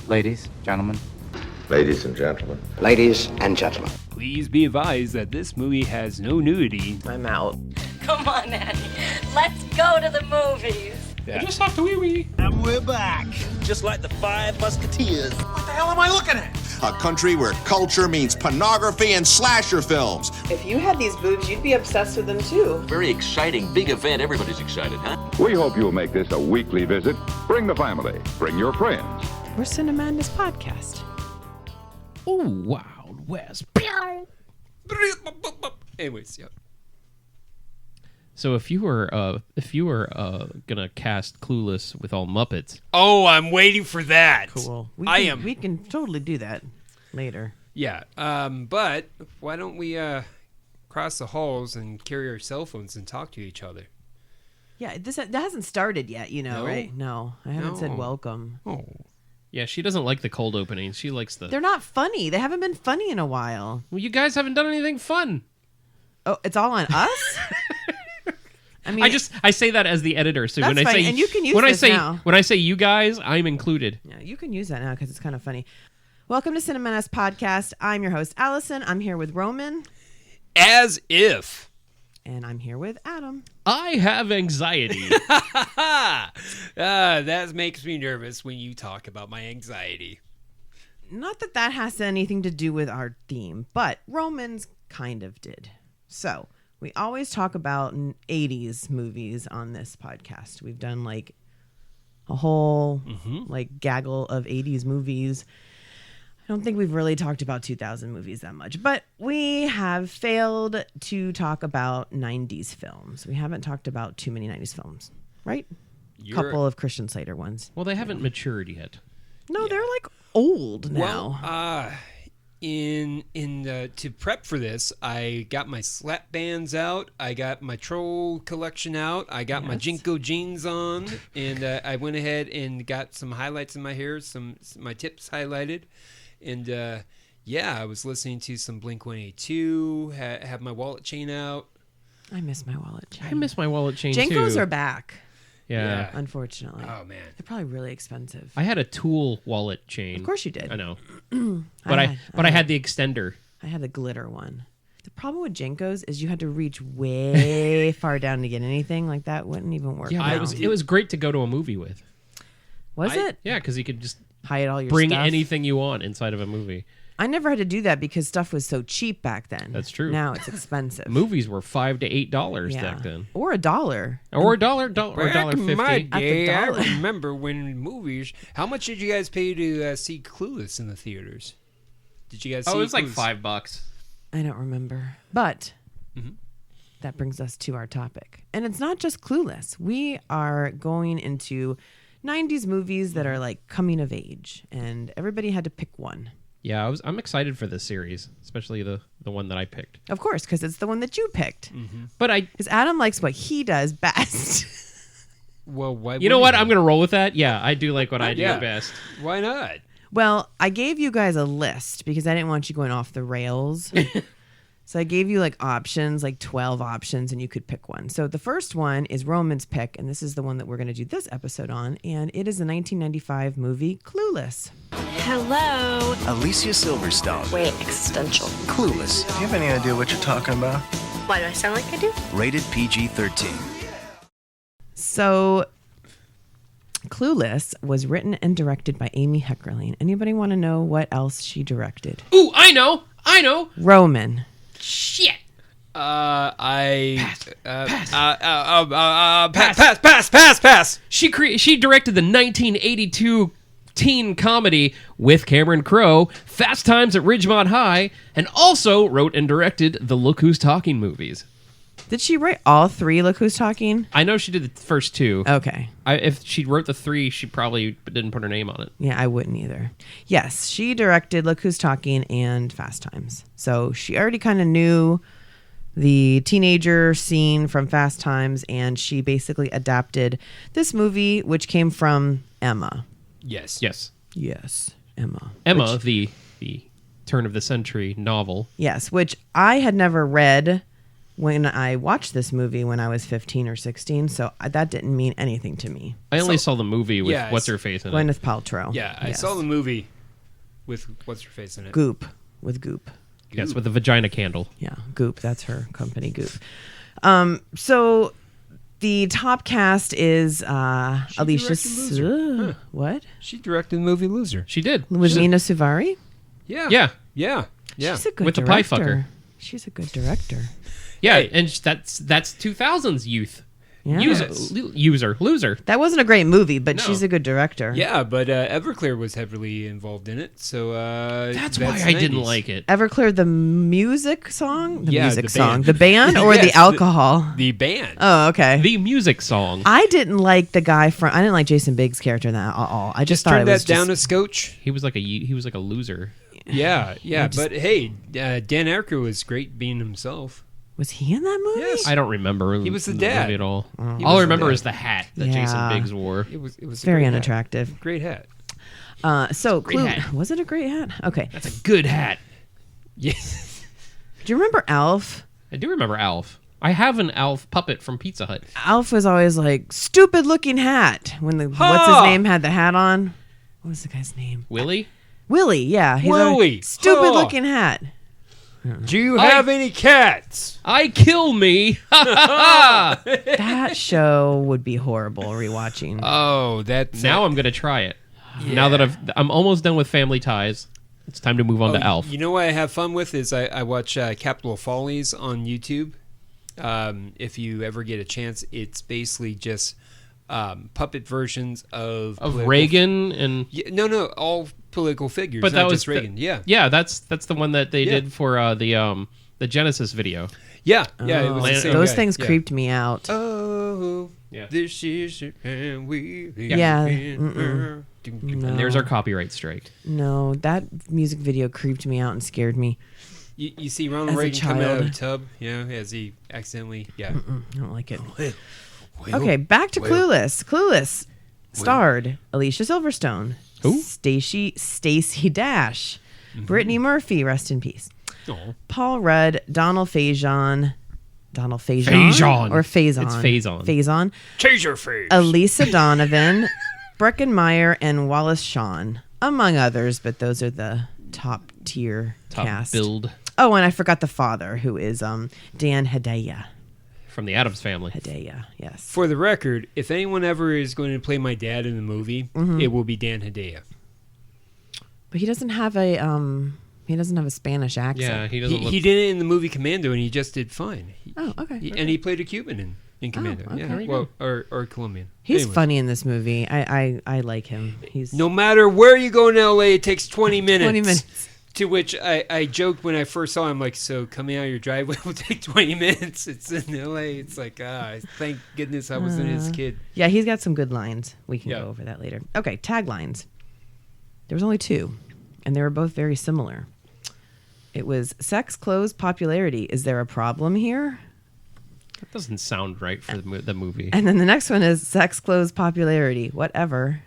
Ladies, gentlemen. Ladies and gentlemen. Ladies and gentlemen. Please be advised that this movie has no nudity. I'm out. Come on, Annie. Let's go to the movies. Yeah. I just have to wee-wee. And we're back. Just like the Five Musketeers. What the hell am I looking at? A country where culture means pornography and slasher films. If you had these boobs, you'd be obsessed with them too. Very exciting, big event. Everybody's excited, huh? We hope you'll make this a weekly visit. Bring the family. Bring your friends. We're Cinemadness podcast. Ooh, Wild West. Anyways, yeah. So if you were gonna cast Clueless with all Muppets, I'm waiting for that. Cool. We can totally do that later. Yeah. But why don't we cross the halls and carry our cell phones and talk to each other? Yeah, that hasn't started yet, No? right? No, I haven't said welcome. Oh. Yeah, she doesn't like the cold openings. She likes the... They're not funny. They haven't been funny in a while. Well, you guys haven't done anything fun. Oh, it's all on us? I mean, I say that as the editor. So that's when I fine. say and you can use this now. When I say you guys, I'm included. Yeah, you can use that now because it's kind of funny. Welcome to Cinemadness podcast. I'm your host, Allison. I'm here with Roman. As if. And I'm here with Adam. I have anxiety. That makes me nervous when you talk about my anxiety. Not that has anything to do with our theme, but Roman's kind of did. So we always talk about 80s movies on this podcast. We've done like a whole gaggle of 80s movies. I don't think we've really talked about 2000 movies that much, but we have failed to talk about 90s films. We haven't talked about too many 90s films, right? A couple of Christian Slater ones. Well, they haven't matured yet. No, they're like old now. Well, to prep for this, I got my slap bands out. I got my troll collection out. I got my Jinko jeans on, and I went ahead and got some highlights in my hair, my tips highlighted. And, I was listening to some Blink-182, have my wallet chain out. I miss my wallet chain. I miss my wallet chain, Jinkos too. are back. Yeah. Unfortunately. Oh, man. They're probably really expensive. I had a Tool wallet chain. Of course you did. I know. But I had the extender. I had the glitter one. The problem with Jinkos is you had to reach way far down to get anything. Like, that wouldn't even work. Yeah, it was great to go to a movie with. Was it? Yeah, because you could just... hide all your bring stuff. anything you want inside of a movie. I never had to do that because stuff was so cheap back then. That's true. Now it's expensive. Movies were $5 to $8 back then, or $1, or $1.50. Back in my At the day, I dollar. remember when movies. How much did you guys pay to see Clueless in the theaters? Did you guys? See it was like Clueless? $5. I don't remember, but that brings us to our topic, and it's not just Clueless. We are going into 90s movies that are like coming of age, and everybody had to pick one. Yeah, I'm excited for this series, especially the one that I picked. Of course, because it's the one that you picked. But because Adam likes what he does best. Well, why? You know what? I'm gonna roll with that. Yeah, I do like what I do best. Why not? Well, I gave you guys a list because I didn't want you going off the rails. So I gave you like options, like 12 options, and you could pick one. So the first one is Roman's pick, and this is the one that we're going to do this episode on, and it is the 1995 movie Clueless. Hello. Alicia Silverstone. Way existential. Clueless. Do you have any idea what you're talking about? Why do I sound like I do? Rated PG-13. So Clueless was written and directed by Amy Heckerling. Anybody want to know what else she directed? Ooh, I know. Roman. Shit. Pass. She directed the 1982 teen comedy with Cameron Crowe, Fast Times at Ridgemont High, and also wrote and directed the Look Who's Talking movies. Did she write all three Look Who's Talking? I know she did the first two. Okay. If she wrote the three, she probably didn't put her name on it. Yeah, I wouldn't either. Yes, she directed Look Who's Talking and Fast Times. So she already kind of knew the teenager scene from Fast Times, and she basically adapted this movie, which came from Emma. Yes. Emma. Emma, the turn of the century novel. Yes, which I had never read when I watched this movie when I was 15 or 16, so that didn't mean anything to me. I only saw the movie with Yeah, what's her face in it. Gwyneth Paltrow. Yeah, I Yes. saw the movie with what's her face in it. Goop with Goop. Yes, with the vagina candle. Yeah, Goop. That's her company, Goop. So the top cast is Alicia. directed Loser. Huh. What? She directed the movie Loser. She did. Was Nina Suvari? Yeah. Yeah. Yeah. Yeah. She's a good With the director. pie fucker. She's a good director. Yeah, Hey. and that's 2000s youth. Yeah. Loser. That wasn't a great movie, but No. she's a good director. Yeah, but Everclear was heavily involved in it, so That's why I didn't 90s. like it. Everclear, the music song? Yeah, Music the song. band. The band or Yes, the alcohol? The band. Oh, okay. The music song. I didn't like the guy from. I didn't like Jason Biggs' character in that at all. I just thought Turn it that was down just, a scotch. He was like a loser. Yeah, yeah, but hey, Dan Aykroyd was great being himself. Was he in that movie? Yes. I don't remember. He was the movie dad. at all. He All was I the remember dad. is the hat that Yeah. Jason Biggs wore. It was a Very great hat. unattractive. Great hat. So, Great hat. was it a great hat? Okay. That's a good hat. Yes. Do you remember Alf? I do remember Alf. I have an Alf puppet from Pizza Hut. Alf was always like, stupid looking hat. When the what's his name had the hat on. What was the guy's name? Willie? Willie, yeah. He's Willie. stupid Huh. looking hat. Do you have any cats? I kill me. That show would be horrible rewatching. Oh, that's Now I'm gonna try it. Now that I'm almost done with Family Ties, it's time to move on to Alf. You know what I have fun with is I watch Capital Follies on YouTube. If you ever get a chance, it's basically just puppet versions of political- Reagan and Yeah, no, all political figures, but not that was just Reagan. yeah. That's the one that they Yeah. did for the Genesis video. Yeah. It was the same Those guy. things Yeah. creeped me out. Oh, Yeah. this is the time we Yeah. And there's our copyright strike. No, that music video creeped me out and scared me. You see Ronald As a Reagan coming out of a child. tub, as he accidentally, I don't like it. Well, Okay, back to well. Clueless. Clueless starred Alicia Silverstone, Who? Stacey Dash, Mm-hmm. Brittany Murphy, rest in peace, Aw. Paul Rudd, Donald Faison, Faison. or Faison. It's Faison. Faison, Taser face. Elisa Donovan, Breckenmeyer, and Wallace Shawn, among others, but those are the top tier Top cast. build Oh, and I forgot the father, who is Dan Hedaya. from the Addams Family. Hedaya, yes. For the record, if anyone ever is going to play my dad in the movie, it will be Dan Hedaya. But he doesn't have a Spanish accent. Yeah, he doesn't look. He did it in the movie Commando, and he just did fine. Oh, okay. And he played a Cuban in Commando. okay. Yeah, There you well, or Colombian. He's Anyways. funny in this movie. I like him. He's No matter where you go in LA, it takes 20 minutes. 20 minutes. To which I joked when I first saw him, like, so coming out of your driveway will take 20 minutes. It's in LA. It's like, thank goodness I wasn't his kid. Yeah, he's got some good lines. We can Yeah. go over that later. Okay, taglines. There was only 2, and they were both very similar. It was sex, clothes, popularity. Is there a problem here? That doesn't sound right for the movie. And then the next one is sex, clothes, popularity. Whatever.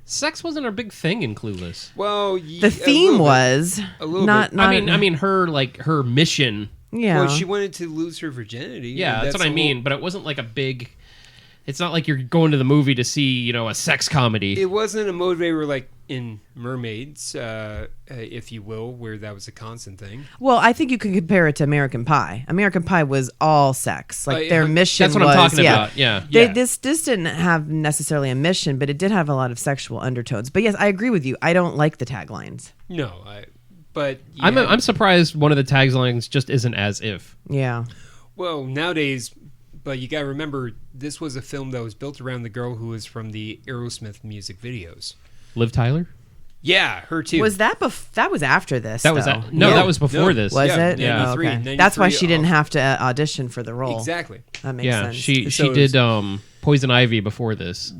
Sex wasn't a big thing in Clueless. Well, The theme was A little not. bit. Not I mean, her mission. yeah. Well, she wanted to lose her virginity. Yeah, and that's what I the mean. whole- But it wasn't like a big. It's not like you're going to the movie to see, a sex comedy. It wasn't a motivator like in Mermaids, if you will, where that was a constant thing. Well, I think you can compare it to American Pie. American Pie was all sex. Like their mission That's what was, I'm talking yeah. about. Yeah. Yeah. This didn't have necessarily a mission, but it did have a lot of sexual undertones. But yes, I agree with you. I don't like the taglines. No, but yeah. I'm surprised one of the taglines just isn't as if. Yeah. Well, nowadays, but you got to remember, this was a film that was built around the girl who was from the Aerosmith music videos. Liv Tyler? Yeah, her too. Was that that was after this? That was though. no, Yeah. that was before this. Was Yeah, it? yeah. Oh, 93, okay. That's why 93 she didn't off. have to audition for the role. Exactly. That makes Yeah, sense. she So did Poison Ivy before this.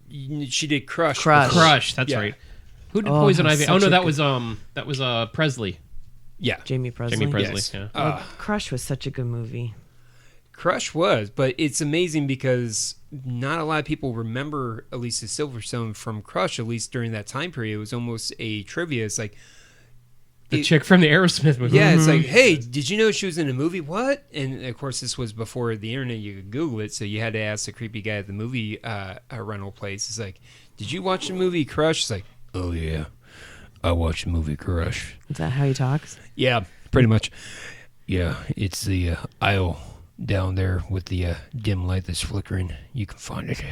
She did Crush. Crush. Crush, that's Yeah. right. Who did Oh, Poison Ivy? such Oh no, a that good- was Presley. Yeah. Jamie Presley. Jamie Presley. Yes. Yeah. Crush was such a good movie. Crush was, but it's amazing because not a lot of people remember Alicia Silverstone from Crush, at least during that time period. It was almost a trivia. It's like, The chick from the Aerosmith movie. Yeah, it's like, hey, did you know she was in a movie? What? And of course, this was before the internet. You could Google it, so you had to ask the creepy guy at the movie rental place. It's like, did you watch the movie Crush? It's like, oh yeah, I watched the movie Crush. Is that how he talks? Yeah, pretty much. Yeah, it's the aisle down there with the dim light that's flickering. You can find it.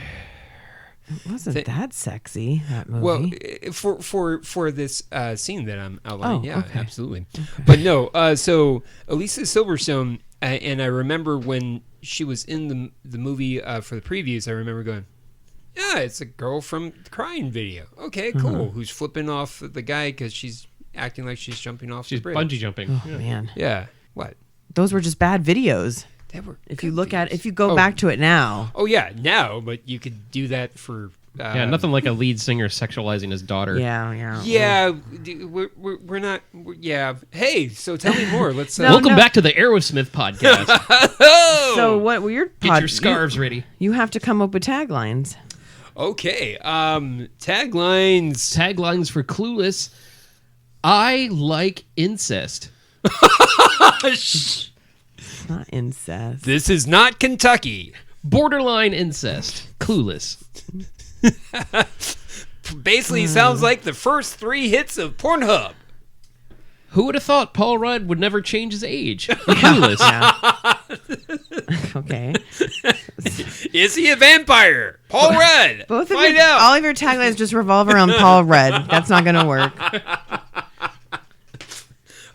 It wasn't that sexy, that movie. Well, for this scene that I'm outlining, yeah, okay. absolutely. Okay. But no, so Elisa Silverstone, and I remember when she was in the movie for the previews, I remember going, yeah, it's a girl from the Crying video. Okay, cool. Who's flipping off the guy because she's acting like she's jumping off the bridge. Bungee jumping. Oh, man. Yeah. What? Those were just bad videos. If you go back to it now. Oh yeah, now, but you could do that for. Yeah, nothing like a lead singer sexualizing his daughter. Yeah, we're not. Yeah. Hey, so tell me more. Let's. Welcome back to the Aerosmith podcast. So what? Get your scarves ready. You have to come up with taglines. Okay. Taglines. Taglines for Clueless. I like incest. Not incest. This is not Kentucky. Borderline incest. Clueless. Basically sounds like the first 3 hits of Pornhub. Who would have thought Paul Rudd would never change his age? Clueless. Okay. Is he a vampire? Paul Rudd. Both of Find out. all of your taglines just revolve around Paul Rudd. That's not going to work.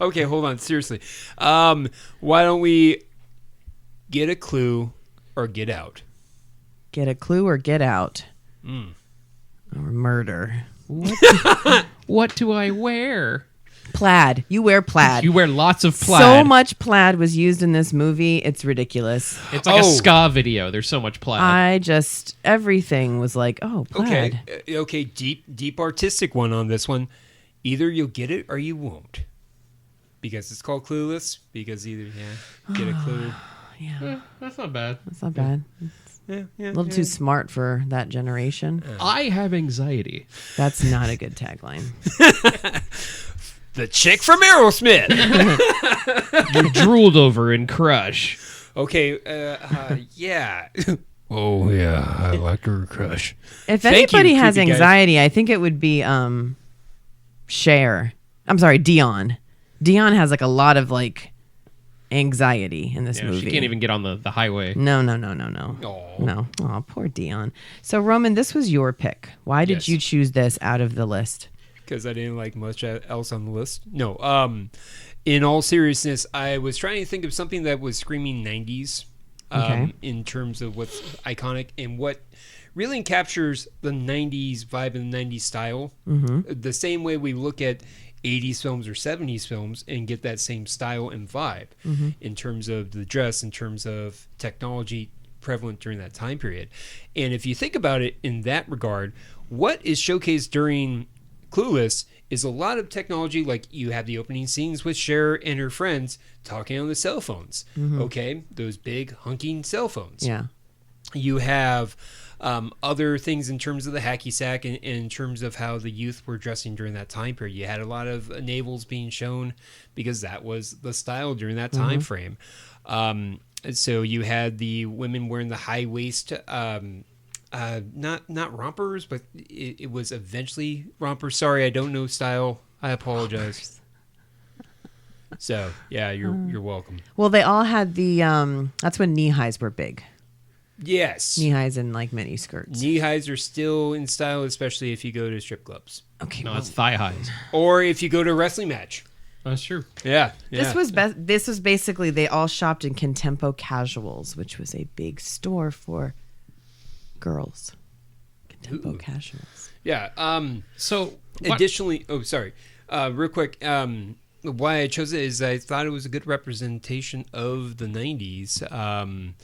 Okay, hold on. Seriously. Why don't we get a clue or get out? Get a clue or get out. Or murder. What do I wear? Plaid. You wear plaid. You wear lots of plaid. So much plaid was used in this movie. It's ridiculous. It's like a ska video. There's so much plaid. Everything was like, oh, plaid. Okay. Deep artistic one on this one. Either you'll get it or you won't. Because it's called Clueless. Because either, get a clue. Yeah. That's not bad. That's not bad. A little too smart for that generation. I have anxiety. That's not a good tagline. The chick from Aerosmith. You drooled over in Crush. Okay, yeah. Oh, yeah, I like her Crush. If anybody has anxiety, I think it would be Cher. I'm sorry, Dion. Dion has like a lot of like anxiety in this movie. She can't even get on the highway. No. Aww. No. Oh, poor Dion. So, Roman, this was your pick. Why did you choose this out of the list? Because I didn't like much else on the list. No. In all seriousness, I was trying to think of something that was screaming 90s in terms of what's iconic and what really captures the 90s vibe and the 90s style. Mm-hmm. The same way we look at 80s films or 70s films and get that same style and vibe in terms of the dress, in terms of technology prevalent during that time period. And if you think about it in that regard, what is showcased during Clueless is a lot of technology. Like you have the opening scenes with Cher and her friends talking on the cell phones. Okay, those big hunking cell phones. Yeah. You have other things in terms of the hacky sack and in terms of how the youth were dressing during that time period. You had a lot of navels being shown because that was the style during that time frame. So you had the women wearing the high waist, not rompers, but it was eventually rompers. Sorry, I don't know style. I apologize. So yeah, you're welcome. Well, they all had the that's when knee highs were big. Yes. Knee highs and like mini skirts. Knee highs are still in style, especially if you go to strip clubs. Okay. No, it's thigh highs. Or if you go to a wrestling match. That's true. Yeah. This was basically they all shopped in Contempo Casuals, which was a big store for girls. Contempo Casuals. Yeah. So additionally, real quick, why I chose it is I thought it was a good representation of the 90s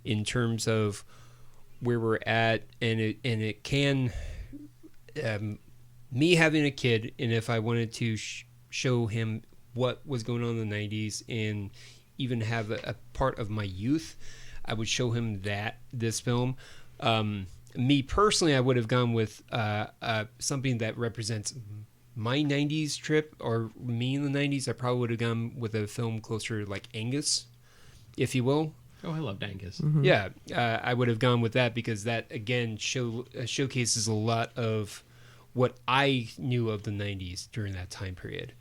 in terms of where we're at, and it can me having a kid, and if I wanted to show him what was going on in the 90s and even have a part of my youth, I would show him this film. Me personally, I would have gone with something that represents my 90s trip, or me in the 90s, I probably would have gone with a film closer to like Angus, if you will. Oh, I loved Angus. Yeah, I would have gone with that because that, again, showcases a lot of what I knew of the 90s during that time period.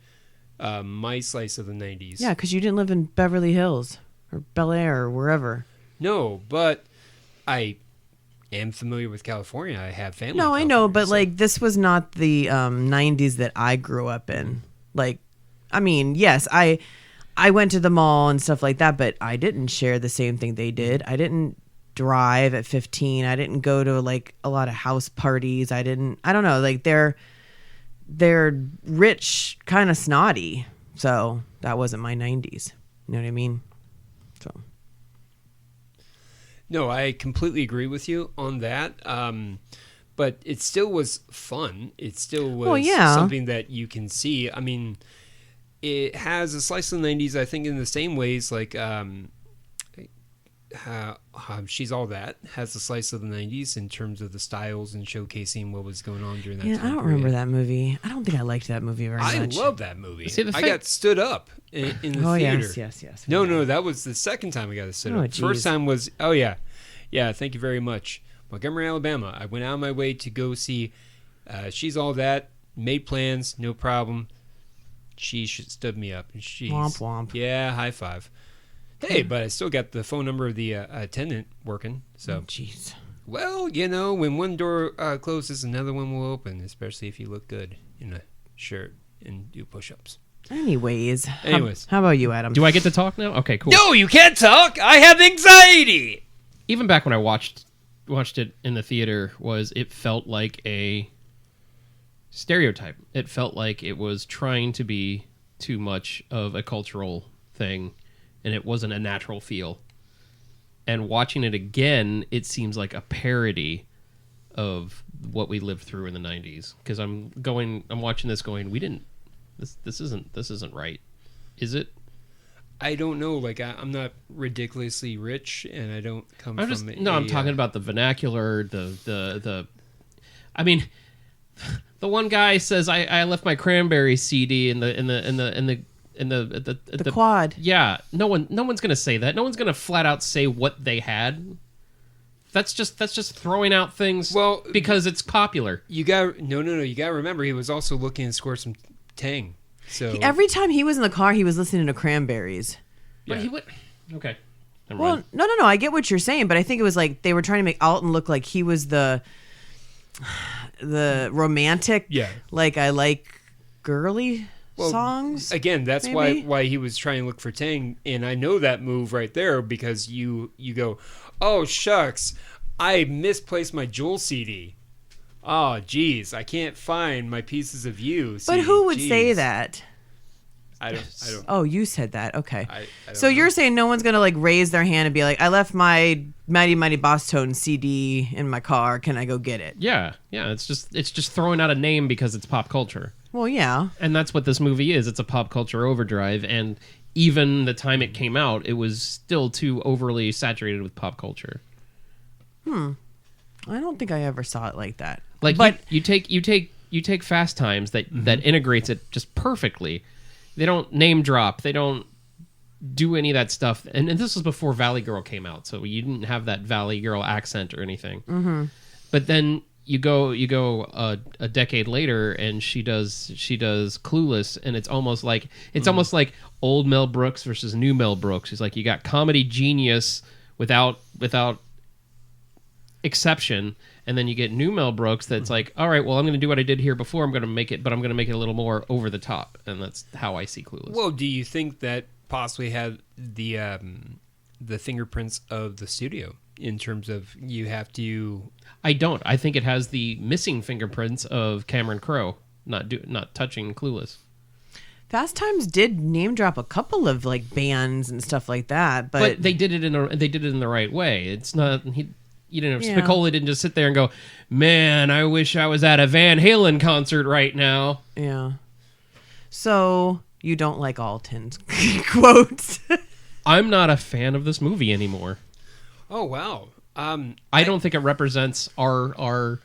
My slice of the 90s. Yeah, because you didn't live in Beverly Hills or Bel Air or wherever. No, but I am familiar with California. I have family. No, in I know, California, but so- like this was not the 90s that I grew up in. Like, I mean, yes, I went to the mall and stuff like that, but I didn't share the same thing they did. I didn't drive at 15. I didn't go to like a lot of house parties. I don't know, like they're rich, kind of snotty. So that wasn't my 90s. You know what I mean? So No, I completely agree with you on that. But it still was fun. It still was something that you can see. I mean, it has a slice of the 90s, I think, in the same ways like She's All That has a slice of the 90s in terms of the styles and showcasing what was going on during that time. I don't remember that movie. I don't think I liked that movie very much. I love that movie. See, I got stood up in the theater. Yes. No, that was the second time I got stood up. Geez. First time was, yeah, thank you very much. Montgomery, Alabama. I went out of my way to go see She's All That, made plans, no problem. She stood me up. And she's, womp womp. Yeah, high five. Hey, but I still got the phone number of the attendant working. So, jeez. Well, when one door closes, another one will open, especially if you look good in a shirt and do push-ups. Anyways. How about you, Adam? Do I get to talk now? Okay, cool. No, you can't talk. I have anxiety. Even back when I watched it in the theater, it felt like a stereotype. It felt like it was trying to be too much of a cultural thing, and it wasn't a natural feel. And watching it again, it seems like a parody of what we lived through in the 90s. Because I'm watching this going, this isn't right. Is it? I don't know. Like, I'm not ridiculously rich, and I don't come I'm talking about the vernacular, I mean, the one guy says, I left my Cranberry CD in the quad. Yeah, no one's gonna say that. No one's gonna flat out say what they had. That's just throwing out things. Well, because it's popular. You got no. You got to remember, he was also looking to score some tang. So Every time he was in the car, he was listening to Cranberries. Yeah. But he would. Okay. Well, no. I get what you're saying, but I think it was like they were trying to make Alton look like he was the romantic. Yeah. Like, I like girly songs. Again, that's maybe? why he was trying to look for tang, and I know that move right there because you go, oh shucks, I misplaced my Joel CD. Oh geez, I can't find my Pieces of You CD. But who would say that? I don't. Oh, you said that. Okay. I don't so know. you're saying no one's gonna like raise their hand and be like, I left my Mighty Mighty Boss Tone CD in my car. Can I go get it? Yeah. It's just throwing out a name because it's pop culture. Well, yeah. And that's what this movie is. It's a pop culture overdrive, and even the time it came out, it was still too overly saturated with pop culture. I don't think I ever saw it like that. Like, but you take Fast Times that integrates it just perfectly. They don't name drop. They don't do any of that stuff. And this was before Valley Girl came out, so you didn't have that Valley Girl accent or anything. Mm-hmm. But then you go a decade later, and she does Clueless, and it's almost like old Mel Brooks versus new Mel Brooks. It's like you got comedy genius without exception, and then you get new Mel Brooks that's like, all right, well, I'm going to do what I did here before. I'm going to make it a little more over the top, and that's how I see Clueless. Well, do you think that possibly had the fingerprints of the studio in terms of you have to? I don't. I think it has the missing fingerprints of Cameron Crowe not touching Clueless. Fast Times did name drop a couple of like bands and stuff like that, but they did it in the right way. It's not Yeah. Spicoli didn't just sit there and go, man, I wish I was at a Van Halen concert right now. Yeah. So you don't like Alton's quotes? I'm not a fan of this movie anymore. Oh wow. I don't think it represents our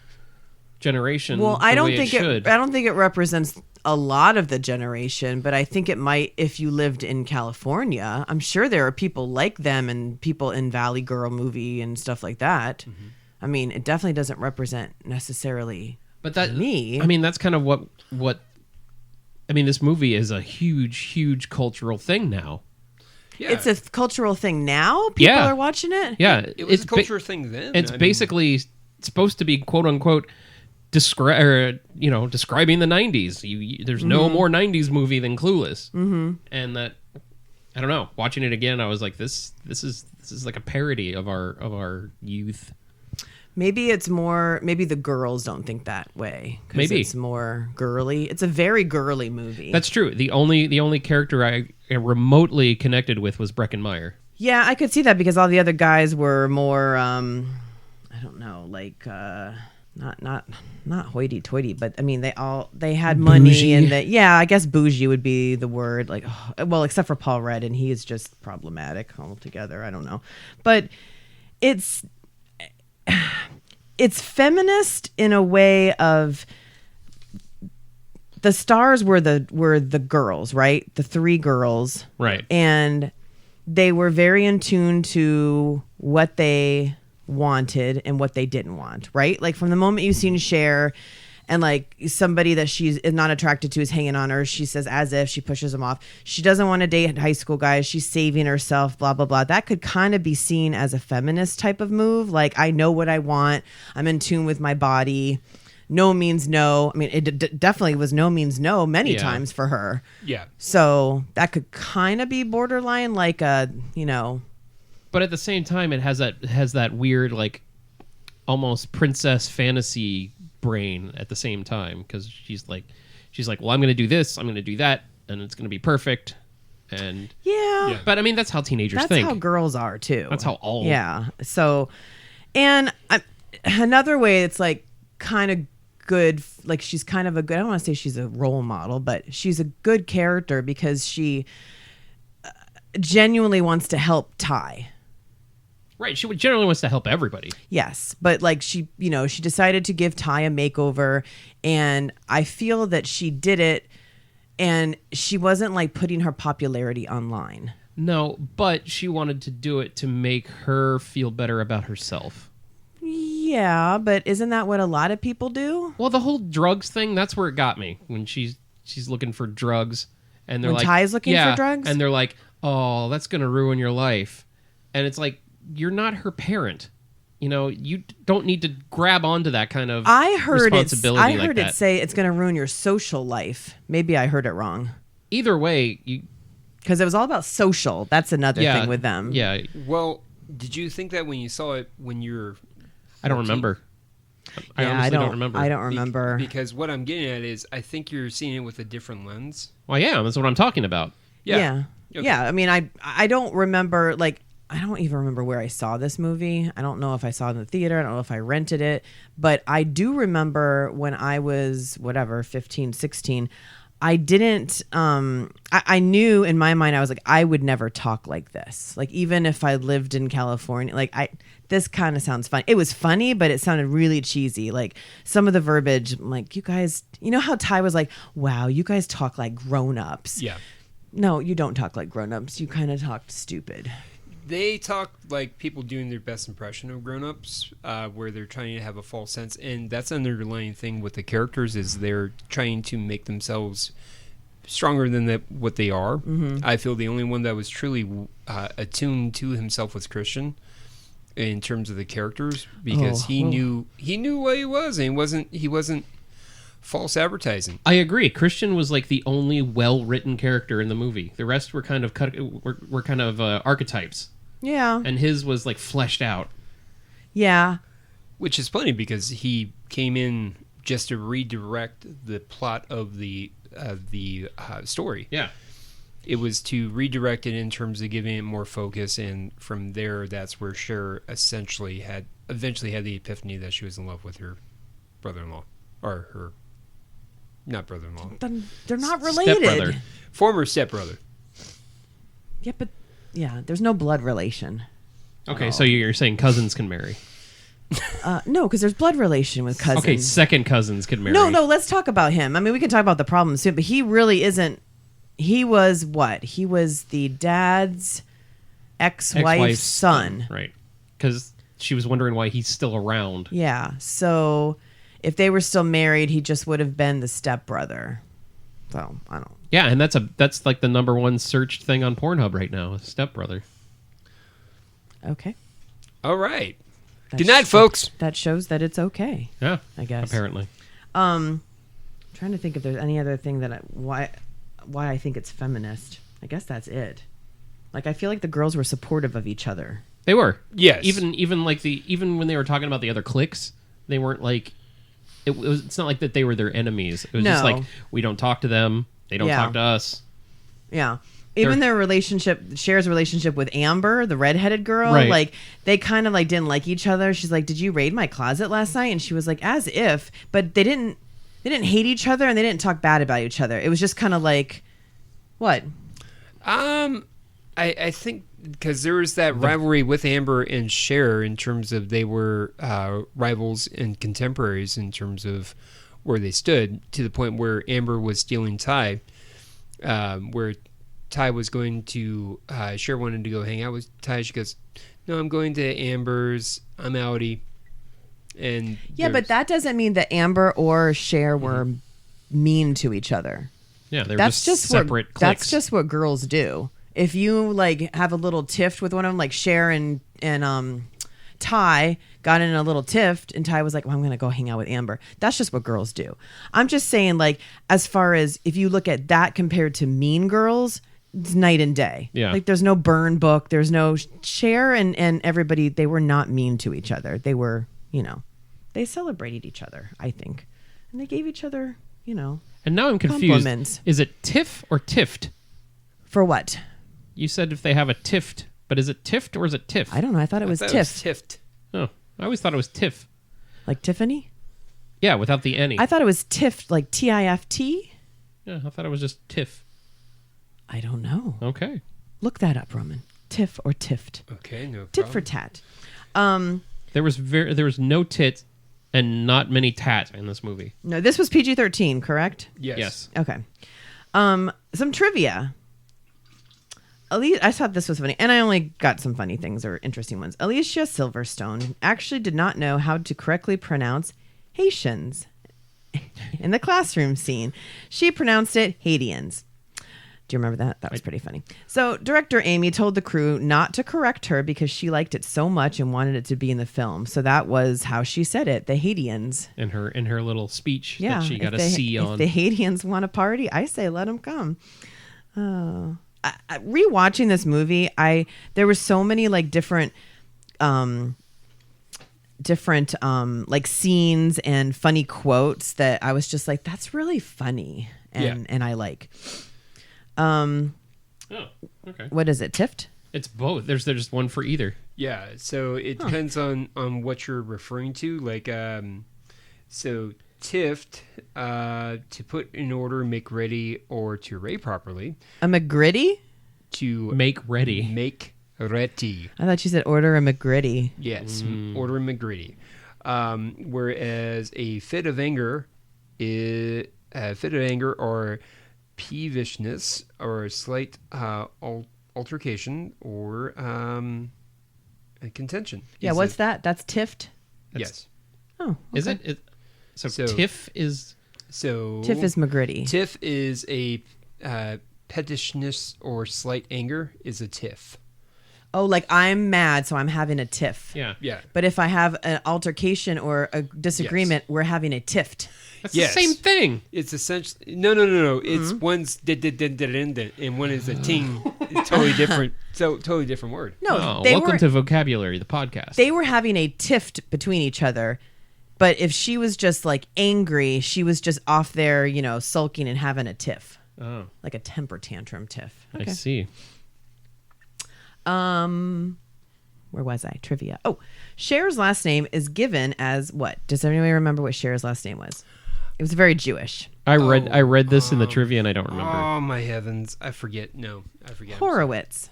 generation. Well, I don't think it represents a lot of the generation, but I think it might if you lived in California. I'm sure there are people like them and people in Valley Girl movie and stuff like that. I mean, it definitely doesn't represent necessarily me. I mean, that's kind of what I mean, this movie is a huge cultural thing now. Yeah. It's a cultural thing now? People are watching it? Yeah. It was a cultural thing then. It's basically supposed to be, quote unquote, describing the 90s. There's no more 90s movie than Clueless. And that, I don't know, watching it again, I was like, this is like a parody of our youth. Maybe it's more. Maybe the girls don't think that way. Maybe it's more girly. It's a very girly movie. That's true. The only character I remotely connected with was Breckenmeyer. Yeah, I could see that because all the other guys were more. I don't know, like not hoity-toity, but I mean they had money Bougie. and I guess bougie would be the word. Like, well, except for Paul Rudd, and he is just problematic altogether. I don't know, but it's feminist in a way of the stars were the girls, right? The three girls, right? And they were very in tune to what they wanted and what they didn't want, right? Like from the moment you've seen Cher and like somebody that she's not attracted to is hanging on her, she says as if she pushes him off. She doesn't want to date high school guys. She's saving herself, blah, blah, blah. That could kind of be seen as a feminist type of move. Like, I know what I want. I'm in tune with my body. No means no. I mean, it definitely was no means no many times for her. Yeah. So that could kind of be borderline like a, But at the same time, it has that weird, like, almost princess fantasy brain at the same time, because she's like, well, I'm going to do this, I'm going to do that, and it's going to be perfect. And yeah. But I mean, that's how teenagers think. That's how girls are too. That's how all. Yeah. So, and another way, it's like kind of good. Like she's kind of a good. I don't want to say she's a role model, but she's a good character because she genuinely wants to help Ty. Right. She generally wants to help everybody. Yes. But like she decided to give Ty a makeover, and I feel that she did it, and she wasn't like putting her popularity online. No, but she wanted to do it to make her feel better about herself. Yeah, but isn't that what a lot of people do? Well, the whole drugs thing, that's where it got me. When she's looking for drugs, and they're when like, Ty's looking for drugs? And they're like, oh, that's going to ruin your life. And it's like, you're not her parent. You don't need to grab onto that kind of responsibility. I heard it say it's going to ruin your social life. Maybe I heard it wrong. Either way, because it was all about social. That's another thing with them. Yeah. Well, did you think that when you saw it when you were 14? I don't remember. I honestly don't remember. I don't remember. Because what I'm getting at is I think you're seeing it with a different lens. Well, yeah, that's what I'm talking about. Yeah. Okay. Yeah. I mean, I don't remember, like, I don't even remember where I saw this movie. I don't know if I saw it in the theater. I don't know if I rented it. But I do remember when I was, 15, 16, I didn't, I knew in my mind, I was like, I would never talk like this. Like, even if I lived in California, like, this kind of sounds funny. It was funny, but it sounded really cheesy. Like, some of the verbiage, I'm like, you guys, you know how Ty was like, wow, you guys talk like grown-ups. Yeah. No, you don't talk like grown-ups. You kind of talk stupid. They talk like people doing their best impression of grown-ups, where they're trying to have a false sense, and that's an underlying thing with the characters is they're trying to make themselves stronger than what they are. Mm-hmm. I feel the only one that was truly attuned to himself was Christian in terms of the characters, because he knew what he was, and he wasn't false advertising. I agree. Christian was like the only well-written character in the movie. The rest were kind of archetypes. Yeah. And his was like fleshed out. Yeah. Which is funny because he came in just to redirect the plot of the story. Yeah. It was to redirect it in terms of giving it more focus, and from there, that's where Cher eventually had the epiphany that she was in love with her brother-in-law, or her, not brother-in-law. They're not related. Stepbrother. Former stepbrother. Yeah, but there's no blood relation. Okay, so you're saying cousins can marry. No, because there's blood relation with cousins. Okay, second cousins could marry. No, let's talk about him. I mean, we can talk about the problem soon, but he really isn't. He was what? He was the dad's ex-wife's son. Right. Because she was wondering why he's still around. Yeah. So if they were still married, he just would have been the stepbrother. So, I don't. Yeah, and that's like the number one searched thing on Pornhub right now, stepbrother. Okay. All right. That Good night, folks. That shows that it's okay. Yeah, I guess. apparently. Trying to think if there's any other thing why I think it's feminist. I guess that's it. Like, I feel like the girls were supportive of each other. They were. Yes. Even when they were talking about the other cliques, they weren't like it's not like that they were their enemies. It was just like, we don't talk to them, they don't talk to us. Yeah. Even their relationship, Cher's relationship with Amber, the redheaded girl, right. like, they kind of like didn't like each other. She's like, "Did you raid my closet last night?" And she was like, "As if," but they didn't hate each other and they didn't talk bad about each other. It was just kind of like, what? I think because there was that rivalry with Amber and Cher in terms of they were rivals and contemporaries in terms of where they stood, to the point where Amber was stealing Ty, where Ty was going to, Cher wanted to go hang out with Ty. She goes, "No, I'm going to Amber's. I'm outie." And yeah, but that doesn't mean that Amber or Cher were mean to each other. Yeah, they're just separate cliques. That's just what girls do. If you like have a little tiff with one of them, like Cher and Ty got in a little tiff, and Ty was like, "Well, I'm going to go hang out with Amber." That's just what girls do. I'm just saying, like, as far as if you look at that compared to Mean Girls, it's night and day. Yeah. Like, there's no burn book. There's no Cher and everybody. They were not mean to each other. They were, they celebrated each other, I think. And they gave each other, And now I'm confused. Compliments. Is it tiff or tiffed? For what? You said if they have a tiffed, but is it tiffed or is it tiff? I don't know. I thought it was tiff. Tiffed. Oh, I always thought it was tiff. Like Tiffany? Yeah, without the any. I thought it was tiff, like T-I-F-T. Yeah, I thought it was just tiff. I don't know. Okay. Look that up, Roman. Tiff or tiffed. Okay, no problem. Tit for tat. There was no tit and not many tat in this movie. No, this was PG-13, correct? Yes. Okay. Some trivia. I thought this was funny, and I only got some funny things or interesting ones. Alicia Silverstone actually did not know how to correctly pronounce Haitians in the classroom scene. She pronounced it Haitians. Do you remember that? That was pretty funny. So director Amy told the crew not to correct her because she liked it so much and wanted it to be in the film. So that was how she said it, the Haitians. In her little speech Yeah, that she got a C on. If the Haitians want a party, I say let them come. Oh. Rewatching this movie, there were so many like different like scenes and funny quotes that I was just like, that's really funny, and I like. Oh, okay. What is it? Tiffed? It's both. There's one for either. Yeah, so it depends on what you're referring to. Like, so tiffed, to put in order, make ready, or to array properly. A McGritty? To make ready. Make ready. I thought you said order a McGritty. Yes, order a McGritty. Whereas a fit of anger or peevishness or a slight altercation or a contention. Yeah, what's that? That's tiffed? Yes. Oh, okay. Is it? So tiff is... Tiff is McGritty. Tiff is a pettishness or slight anger is a tiff. Oh, like I'm mad, so I'm having a tiff. Yeah. But if I have an altercation or a disagreement, we're having a tiffed. That's the same thing. It's essentially no. It's one's and one is a ting. It's totally different. So totally different word. No, welcome to Vocabulary, the podcast. They were having a tiffed between each other, but if she was just like angry, she was just off there, sulking and having a tiff. Oh, like a temper tantrum tiff. Okay. I see. Where was I? Trivia. Oh, Cher's last name is given as what? Does anybody remember what Cher's last name was? It was very Jewish. I read this in the trivia and I don't remember. Oh my heavens! I forget. No, I forget. Horowitz.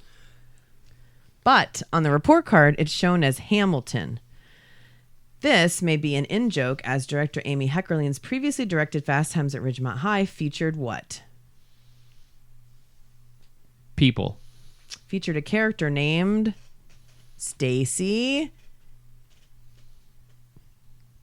But on the report card, it's shown as Hamilton. This may be an in-joke, as director Amy Heckerling's previously directed Fast Times at Ridgemont High featured what? People. Featured a character named Stacy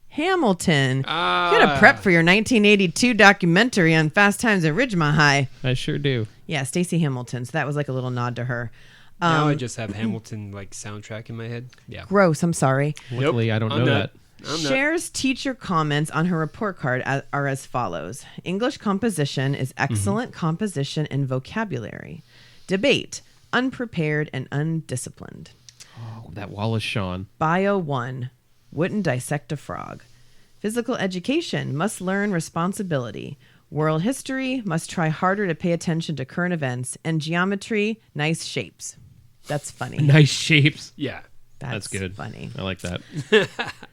Hamilton. You gotta prep for your 1982 documentary on Fast Times at Ridgemont High. I sure do. Yeah, Stacy Hamilton. So that was like a little nod to her. Now I just have Hamilton like soundtrack in my head. Yeah. Gross. I'm sorry. Luckily, I don't know that. Cher's teacher comments on her report card are as follows. English composition is excellent composition and vocabulary. Debate, unprepared and undisciplined. Oh, that Wallace Shawn. Bio 1, wouldn't dissect a frog. Physical education, must learn responsibility. World history, must try harder to pay attention to current events. And geometry, nice shapes. That's funny. Nice shapes. Yeah. That's good. Funny. I like that.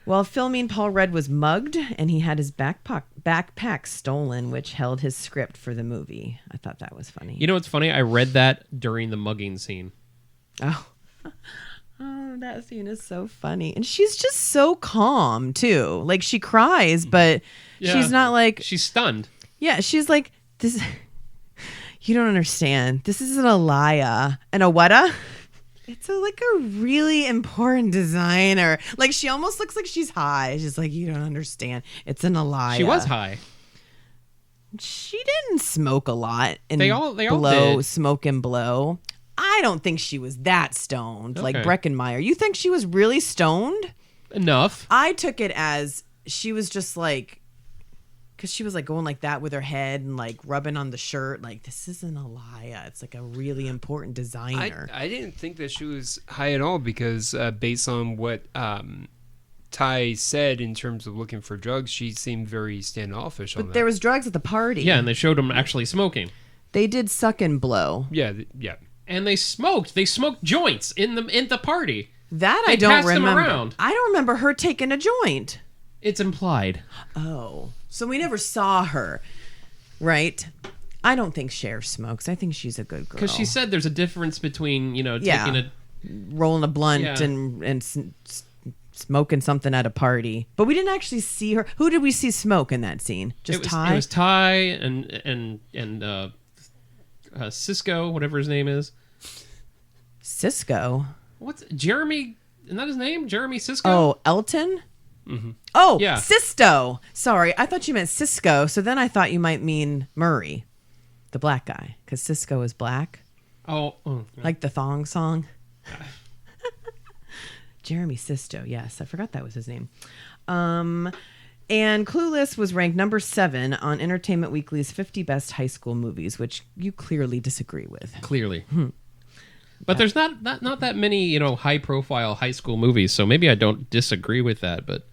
While filming, Paul Rudd was mugged, and he had his backpack stolen, which held his script for the movie. I thought that was funny. You know what's funny? I read that during the mugging scene. Oh, that scene is so funny. And she's just so calm, too. Like, she cries, but she's not like... She's stunned. Yeah, she's like, this... You don't understand. This isn't a Laia. And a whata? It's like a really important designer. Like, she almost looks like she's high. She's like, you don't understand. It's an Alaya. She was high. She didn't smoke a lot. And They all blow, did. smoke and blow. I don't think she was that stoned, like Okay. Breckenmeyer. You think she was really stoned? Enough. I took it as she was just like, because she was like going like that with her head and like rubbing on the shirt. Like, this isn't a lie. It's like a really important designer. I didn't think that she was high at all because based on what Ty said in terms of looking for drugs, she seemed very standoffish on But that. there was drugs at the party. Yeah, and they showed him actually smoking. They did suck and blow. Yeah, yeah. And they smoked. They smoked joints in the party. That They I don't passed them remember. around. I don't remember her taking a joint. It's implied. Oh, so we never saw her, right? I don't think Cher smokes. I think she's a good girl. Because she said there's a difference between, taking a... rolling a blunt Yeah. and smoking something at a party. But we didn't actually see her. Who did we see smoke in that scene? Just Ty? It was Ty and Cisco, whatever his name is. Cisco? What's Jeremy? Isn't that his name? Jeremy Cisco? Oh, Elton? Mm-hmm. Oh, Yeah. Sisto. Sorry, I thought you meant Cisco. So then I thought you might mean Murray, the black guy, because Cisco is black. Oh. Like the thong song. Jeremy Sisto. Yes, I forgot that was his name. And Clueless was ranked number 7 on Entertainment Weekly's 50 Best High School Movies, which you clearly disagree with. Clearly. But there's not that many, high-profile high school movies, so maybe I don't disagree with that, but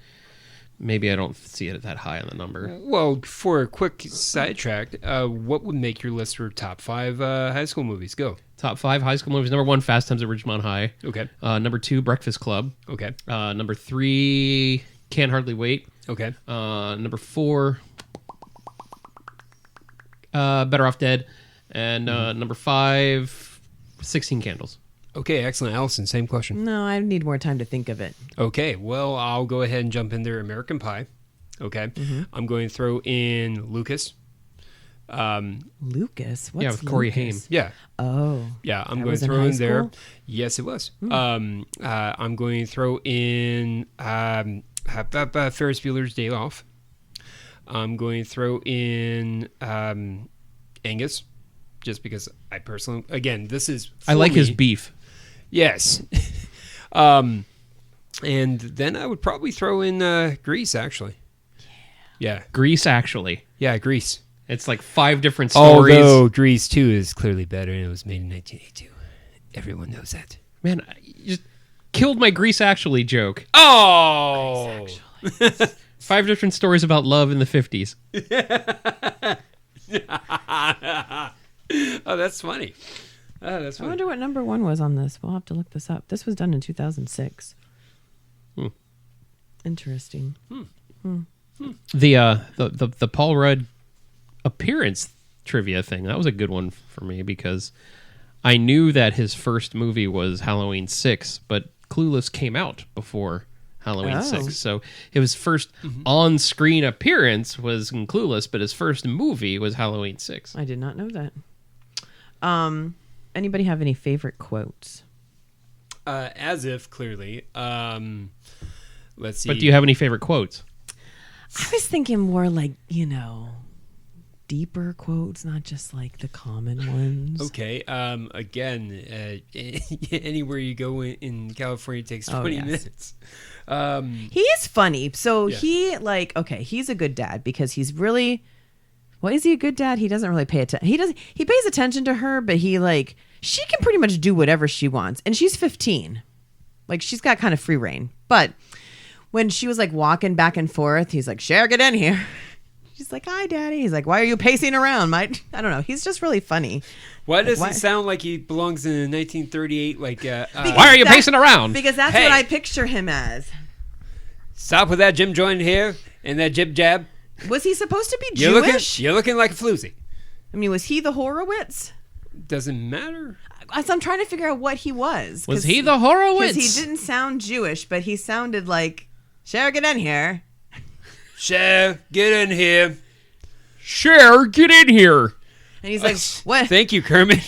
maybe I don't see it that high on the number. Well, for a quick sidetrack, what would make your list for top 5 high school movies? Go. Top 5 high school movies. Number 1, Fast Times at Ridgemont High. Okay. Number 2, Breakfast Club. Okay. Number 3, Can't Hardly Wait. Okay. Number 4, Better Off Dead. And number 5, 16 Candles. Okay, excellent. Allison, same question. No, I need more time to think of it. Okay, well, I'll go ahead and jump in there. American Pie. Okay. Mm-hmm. I'm going to throw in Lucas. Lucas? What's Yeah, with Corey Haim. Lucas? Yeah. Oh. Yeah, I'm That going was to in throw high in there. school? Yes, it was. I'm going to throw in Ferris Bueller's Day Off. I'm going to throw in Angus, just because I personally, again, this is I like his me. beef. Yes. And then I would probably throw in Grease, actually. Yeah. Grease, actually. Yeah, Grease. It's like 5 different stories. Although Grease 2 is clearly better, and it was made in 1982. Everyone knows that. Man, you just killed my Grease Actually joke. Oh! 5 different stories about love in the 50s. Oh, that's funny. Oh, that's I funny. wonder what number 1 was on this. We'll have to look this up. This was done in 2006. Interesting. The Paul Rudd appearance trivia thing, that was a good one for me because I knew that his first movie was Halloween 6, but Clueless came out before Halloween Oh. 6. So his first on-screen appearance was in Clueless, but his first movie was Halloween 6. I did not know that. Anybody have any favorite quotes? As if, clearly. Let's see. But do you have any favorite quotes? I was thinking more like, deeper quotes, not just like the common ones. Okay. Again, anywhere you go in California takes 20 yes. minutes. He is funny. So Yeah. he's a good dad because he's really, well, is he a good dad? He doesn't really pay attention. He pays attention to her, but she can pretty much do whatever she wants. And she's 15. Like, she's got kind of free reign. But when she was like walking back and forth, he's like, Cher, get in here. She's like, hi, Daddy. He's like, why are you pacing around, Mike? I don't know. He's just really funny. Why does he sound like he belongs in 1938? Why are you pacing around? Because that's Hey. what I picture him as. Stop with that Jim joint here and that jib jab. Was he supposed to be You're Jewish? looking like a floozy. I mean, was he the Horowitz? Doesn't matter. I'm trying to figure out what he was. Was he the Horowitz? Because he didn't sound Jewish, but he sounded like, Cher, get in here. Cher, get in here. Cher, get in here. And he's like, what? Thank you, Kermit.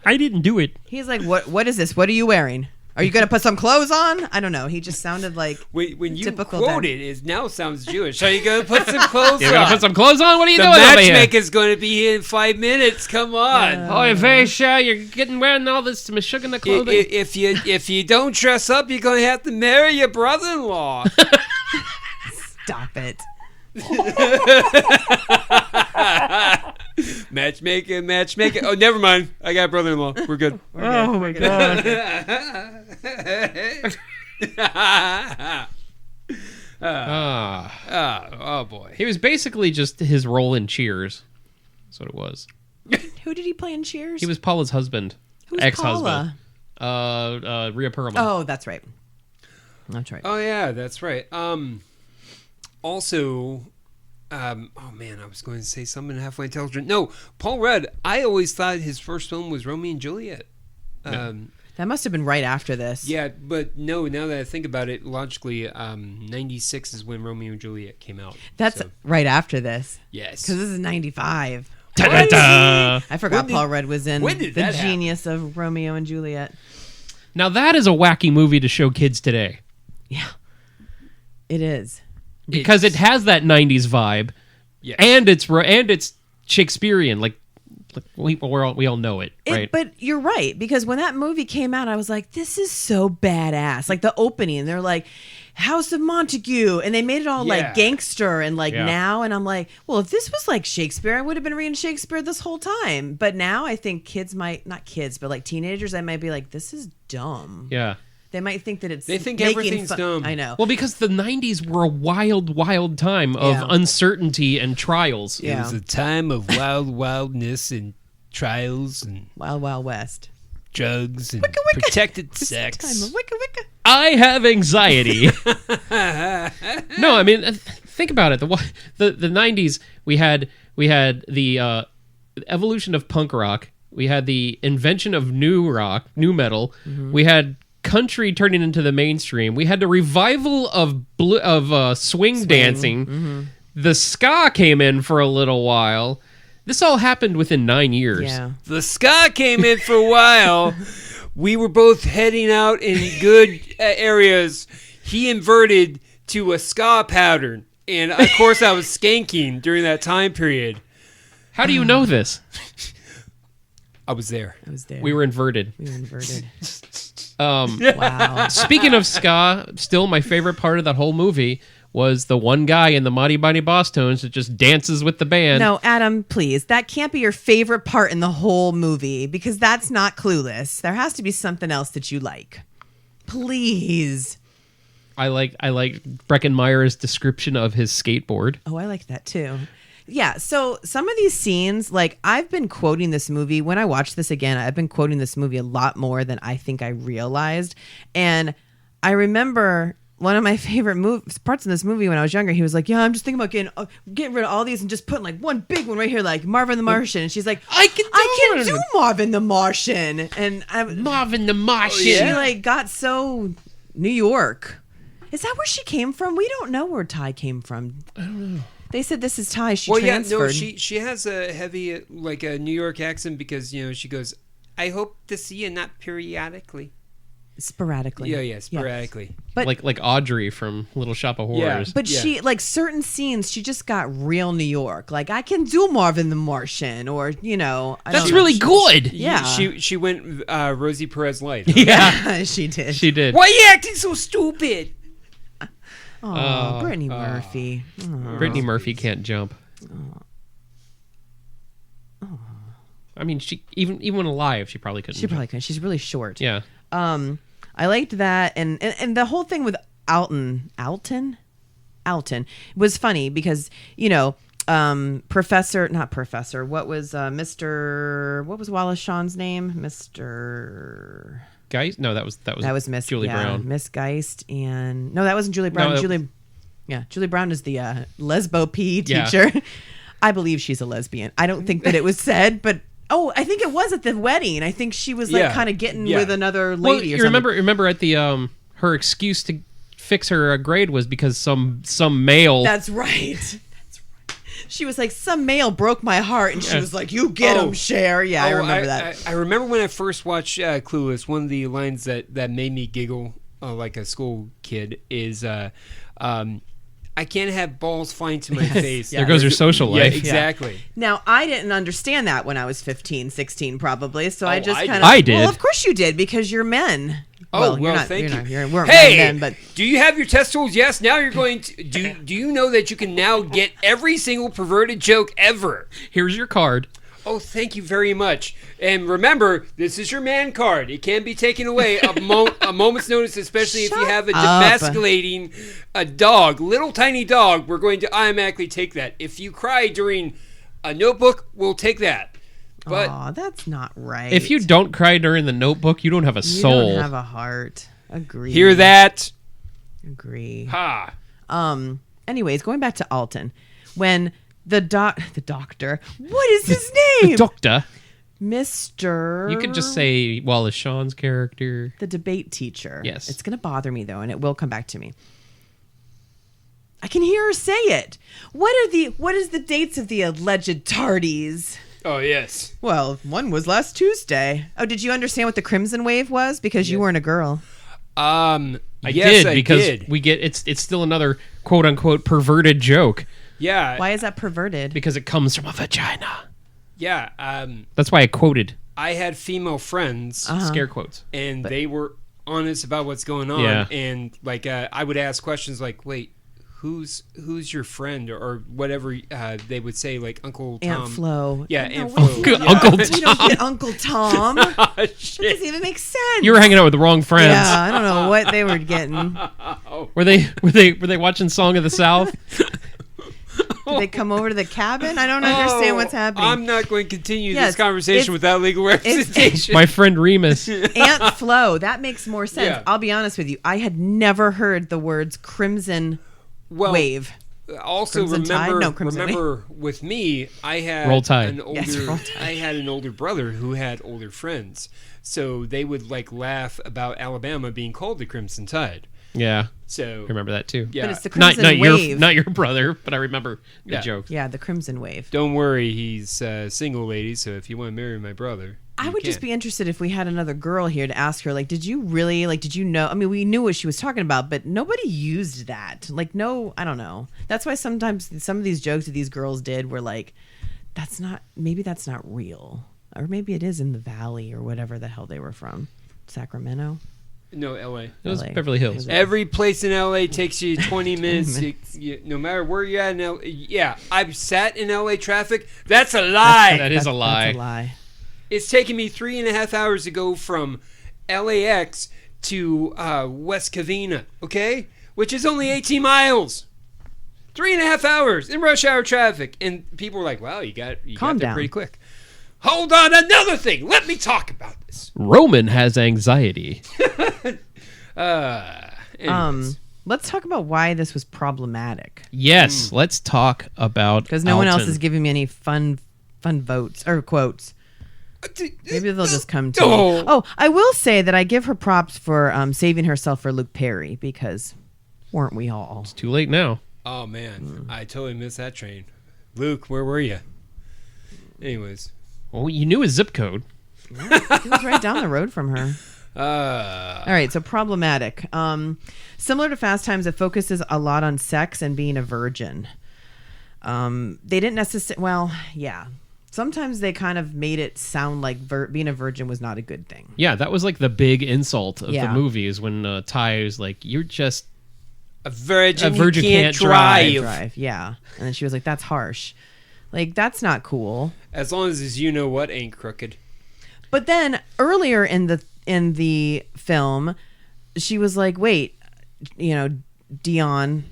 I didn't do it. He's like, what is this? What are you wearing? Are you going to put some clothes on? I don't know. He just sounded like when you typical quote dad. it now sounds Jewish. Are you going to put some clothes You're on? going to put some clothes on? What are you The doing over here? matchmaker's going to be here in 5 minutes. Come on. Oh, very sure you're wearing all this Meshuggah clothing. If you don't dress up, you're going to have to marry your brother-in-law. Stop it. Matchmaker. Oh, never mind. I got a brother-in-law. We're good. Oh, my God. Oh, boy. He was basically just his role in Cheers. That's what it was. Who did he play in Cheers? He was Paula's husband. Who's ex-husband. Paula? Rhea Perlman. Oh, that's right. That's right. Oh, yeah, that's right. Also, oh, man, I was going to say something halfway intelligent. No, Paul Rudd, I always thought his first film was Romeo and Juliet. That must have been right after this. Yeah, but no, now that I think about it, logically, 96 is when Romeo and Juliet came out. That's so, right after this. yes. Because this is 95. Ta-da-da! I forgot When did- Paul Rudd was in when did The that happen? Genius of Romeo and Juliet. Now that is a wacky movie to show kids today. Yeah. It is. Because it has that 90s vibe. Yes. And it's Shakespearean. Like we all know it, right? But you're right, because when that movie came out, I was like, this is so badass. Like the opening, they're like, House of Montague, and they made it all Yeah. like gangster and like Yeah. now, and I'm like, well, if this was like Shakespeare, I would have been reading Shakespeare this whole time. But now I think kids might, not kids, but like teenagers, I might be like, this is dumb. Yeah. They might think that it's They think making everything's dumb. I know. Well, because the 90s were a wild time of Yeah. uncertainty and trials. It Yeah. was a time of wildness and trials and Wild Wild West. drugs and Wicca, wicca. protected This sex. is the time of wicca wicca. I have anxiety. No, I mean, think about it. The 90s, we had the evolution of punk rock. We had the invention of new rock, new metal. Mm-hmm. We had country turning into the mainstream. We had the revival of swing dancing. Mm-hmm. The ska came in for a little while. This all happened within 9 years. Yeah. The ska came in for a while. We were both heading out in good areas. He inverted to a ska pattern. And, of course, I was skanking during that time period. How do you know this? I was there. I was there. We were inverted. We were inverted. Wow. Speaking of ska, still my favorite part of that whole movie was the one guy in the Mighty Mighty Boss Tones that just dances with the band. No, Adam, please. That can't be your favorite part in the whole movie because that's not Clueless. There has to be something else that you like. Please. I like Breckenmeyer's description of his skateboard. Oh, I like that too. Yeah, so some of these scenes, like I've been quoting this movie. When I watch this again, I've been quoting this movie a lot more than I think I realized. And I remember one of my favorite parts in this movie when I was younger, he was like, yeah, I'm just thinking about getting rid of all these and just putting like one big one right here, like Marvin the Martian. And she's like, I can do Marvin the Martian. And Marvin the Martian. She like got so New York. Is that where she came from? We don't know where Ty came from. I don't know. They said this is Ty. She transferred. She has a heavy, like a New York accent because, she goes, I hope to see you not periodically. Sporadically. Yeah, sporadically. But like Audrey from Little Shop of Horrors. But she, like certain scenes, she just got real New York. Like, I can do Marvin the Martian, or, That's really good. Yeah. She went Rosie Perez Light. Yeah. She did. She did. Why are you acting so stupid? Oh, Brittany Murphy. Brittany Murphy can't jump. I mean, she even when alive, she probably couldn't. She probably couldn't. She's really short. Yeah. I liked that, and the whole thing with Alton was funny because not professor. What was What was Wallace Shawn's name? Mr. Geist? No, that was Miss Julie Brown. Miss Geist, and no, that wasn't Julie Brown. Julie Brown is the lesbo PE teacher. Yeah. I believe she's a lesbian. I don't think that it was said, but. Oh, I think it was at the wedding. I think she was kind of getting with another lady. Well, remember at the her excuse to fix her grade was because some male. That's right. She was like, some male broke my heart, and she was like, "You get him, Cher." Yeah, I remember that. I remember when I first watched Clueless. One of the lines that made me giggle like a school kid is. I can't have balls flying to my face. There goes your social life. Yeah, exactly. Yeah. Now, I didn't understand that when I was 15, 16 probably, so I just kind of... I did. Well, of course you did, because you're men. Oh, well, thank you. You weren't hey, men then, but... do you have your testicles? Yes, now you're going to... Do you know that you can now get every single perverted joke ever? Here's your card. Oh, thank you very much. And remember, this is your man card. It can be taken away a moment's notice, especially if you have a demasculating dog, little tiny dog. We're going to automatically take that. If you cry during a Notebook, we'll take that. But that's not right. If you don't cry during the Notebook, you don't have a soul. You don't have a heart. Agree. Hear that? Agree. Ha. Anyways, going back to Alton, when the doctor, what is his name? The doctor. Mr. You could just say Wallace Shawn's character. The debate teacher. Yes. It's going to bother me, though, and it will come back to me. I can hear her say it. What is the dates of the alleged tardies? Oh, yes. Well, one was last Tuesday. Oh, did you understand what the Crimson Wave was? Because you weren't a girl. I did, because we get it's still another quote unquote perverted joke. Yeah. Why is that perverted? Because it comes from a vagina. Yeah. That's why I quoted. I had female friends. Scare quotes. And they were honest about what's going on. Yeah. And like I would ask questions like, wait, who's your friend? Or whatever they would say, like Uncle Tom. Aunt Flo. Yeah, Aunt Flo. Uncle Tom. We don't get Uncle Tom. Shit. That doesn't even make sense. You were hanging out with the wrong friends. Yeah, I don't know what they were getting. Were they watching Song of the South? Did they come over to the cabin? I don't understand what's happening. I'm not going to continue this conversation without legal representation. My friend Remus. Aunt Flo. That makes more sense. Yeah. I'll be honest with you. I had never heard the words Crimson Wave. Also, Crimson Tide? No, Crimson remember with me, I had Roll Tide. Roll Tide. I had an older brother who had older friends, so they would like laugh about Alabama being called the Crimson Tide. Yeah. So I remember that too. But Yeah, it's the Crimson Wave. not your brother, but I remember the joke. Yeah, the Crimson Wave. don't worry, he's single, lady. So if you want to marry my brother, I would just be interested if we had another girl here to ask her, like, did you really, like, did you know? I mean, we knew what she was talking about, but nobody used that. Like, no, I don't know. That's why sometimes some of these jokes that these girls did were like, maybe that's not real. Or maybe it is in the Valley or whatever the hell they were from. Sacramento? No, L.A. It was LA. Beverly Hills. Every place in L.A. takes you 20 minutes. No matter where you're at in L.A. Yeah, I've sat in L.A. traffic. That's a lie. That is a lie. That's a lie. It's taken me 3.5 hours to go from LAX to West Covina, okay? Which is only 18 miles. 3.5 hours in rush hour traffic. And people were like, wow, you got there pretty quick. Hold on, another thing. Let me talk about this. Roman has anxiety. Anyways. Let's talk about why this was problematic. Yes, let's talk about Because no one else Alton. is giving me any fun votes or quotes. Maybe they'll just come to me. Oh, I will say that I give her props for saving herself for Luke Perry, because weren't we all? It's too late now. Oh man, I totally missed that train. Luke, where were you? Anyways, Well, you knew his zip code. He was right down the road from her. All right, so problematic. Similar to Fast Times, it focuses a lot on sex and being a virgin. They didn't necessarily. Well, yeah. Sometimes they kind of made it sound like being a virgin was not a good thing. Yeah, that was like the big insult of the movies when Ty was like, "You're just a virgin. You can't drive." Yeah, and then she was like, "That's harsh. Like that's not cool." As long as you know what ain't crooked. But then earlier in the film, she was like, "Wait, Dion,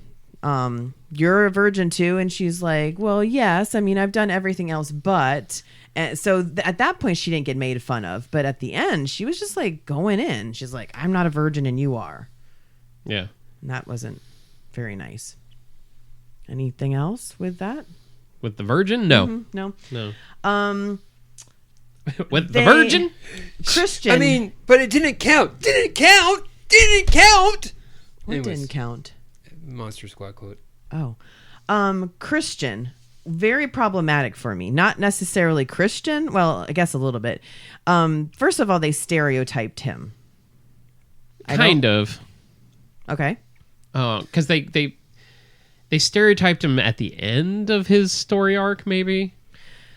you're a virgin too?" And she's like, "Well, yes. I mean, I've done everything else, but." And so at that point, she didn't get made fun of. But at the end, she was just like going in. She's like, "I'm not a virgin, and you are." Yeah, and that wasn't very nice. Anything else with that? With the virgin? No, no. With the virgin? Christian. I mean, but it didn't count. Didn't count. What didn't count? Monster Squad quote. Oh. Christian. Very problematic for me. Not necessarily Christian. Well, I guess a little bit. First of all, they stereotyped him. Kind of. Okay. Because they stereotyped him at the end of his story arc, maybe.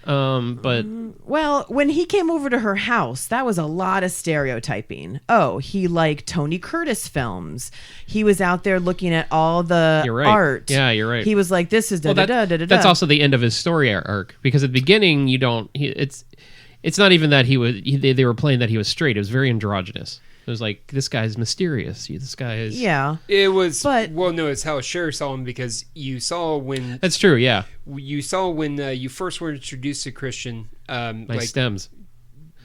But well, when he came over to her house, that was a lot of stereotyping. Oh, he liked Tony Curtis films. He was out there looking at all the art. Yeah, you're right. He was like, "This is da da da da da." That's also the end of his story arc, because at the beginning it's not even that they were playing that he was straight. It was very androgynous. It was like, this guy's mysterious. This guy is... Yeah. It was... Well, no, it's how Cher saw him, because you saw when... That's true, yeah. You saw when you first were introduced to Christian... Stems.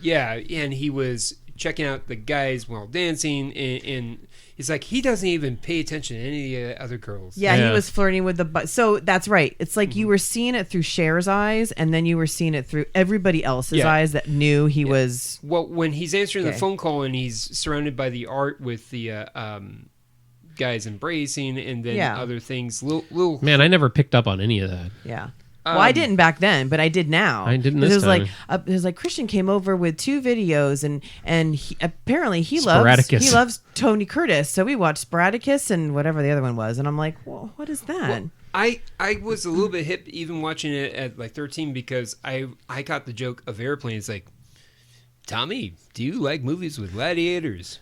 Yeah, and he was checking out the guys while dancing, and it's like, he doesn't even pay attention to any of the other girls. Yeah, he was flirting with the... So, that's right. It's like you were seeing it through Cher's eyes, and then you were seeing it through everybody else's eyes that knew he was... Well, when he's answering the phone call and he's surrounded by the art with the guys embracing and then other things, little... Man, I never picked up on any of that. Yeah. Well, I didn't back then, but I did now. I didn't this time. It was like Christian came over with 2 videos, and apparently he loves Tony Curtis. So we watched Sporadicus and whatever the other one was, and I'm like, well, what is that? Well, I was a little bit hip even watching it at like 13, because I got the joke of Airplane. It's like, Tommy, do you like movies with gladiators?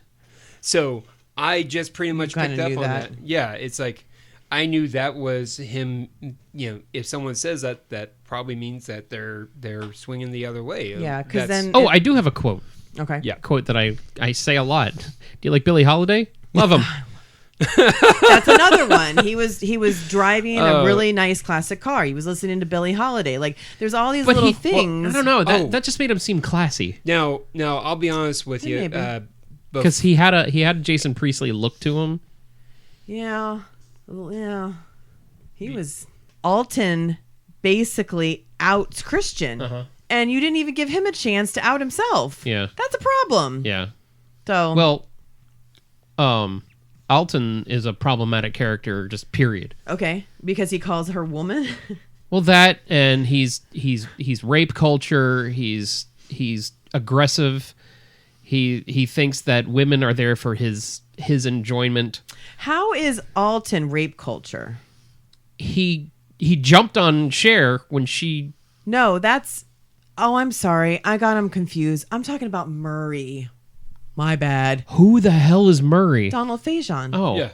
So I just pretty much picked up on that. Yeah, it's like, I knew that was him. If someone says that, that probably means that they're swinging the other way. Yeah, because then... Oh, I do have a quote. Okay. Yeah, quote that I say a lot. Do you like Billie Holiday? Love him. That's another one. He was driving a really nice classic car. He was listening to Billie Holiday. Like, there's all these little things. Well, I don't know. That just made him seem classy. Now, I'll be honest with you. Because he had a Jason Priestley look to him. Yeah. Yeah, he was... Alton basically outs Christian, and you didn't even give him a chance to out himself. Yeah. That's a problem. Yeah. So... Well, Alton is a problematic character, just period. Okay, because he calls her woman? Well, that, and he's rape culture, he's aggressive, he thinks that women are there for his enjoyment. How is Alton rape culture? He jumped on Cher when she... No, that's... Oh, I'm sorry. I got him confused. I'm talking about Murray. My bad. Who the hell is Murray? Donald Faison. Oh. Yeah.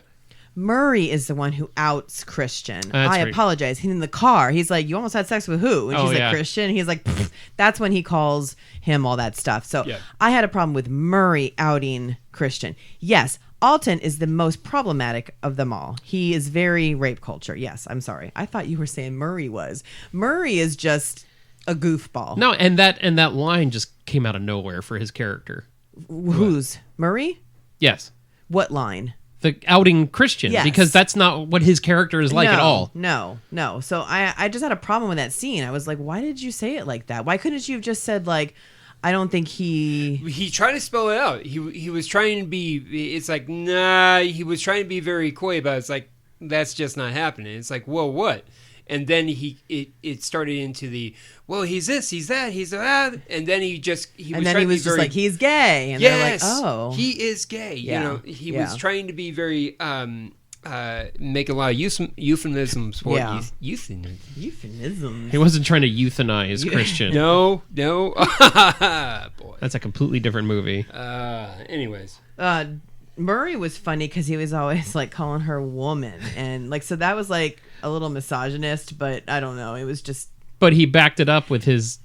Murray is the one who outs Christian. I apologize. He's in the car. He's like, "You almost had sex with who?" And she's like, "Christian." And he's like, pfft. That's when he calls him all that stuff. So I had a problem with Murray outing Christian. Yes, Alton is the most problematic of them all. He is very rape culture. Yes, I'm sorry. I thought you were saying Murray was. Murray is just a goofball. No, and that line just came out of nowhere for his character. Who's? Murray? Yes. What line? The outing Christian, because that's not what his character is like at all. No. So I just had a problem with that scene. I was like, why did you say it like that? Why couldn't you have just said like, I don't think He tried to spell it out. He was trying to be. It's like nah. He was trying to be very coy, but it's like that's just not happening. It's like whoa, what? And then it started into the well, he's this, he's that, he's that, and then he was just very, like he's gay, and yes, they're like, oh, he is gay. Yeah. You know, he was trying to be very make a lot of euphemisms for euphemisms. He wasn't trying to euthanize Christian. No. Boy, That's a completely different movie. Anyways. Murray was funny because he was always like calling her woman, and like so that was like a little misogynist, but I don't know. It was just. But he backed it up with his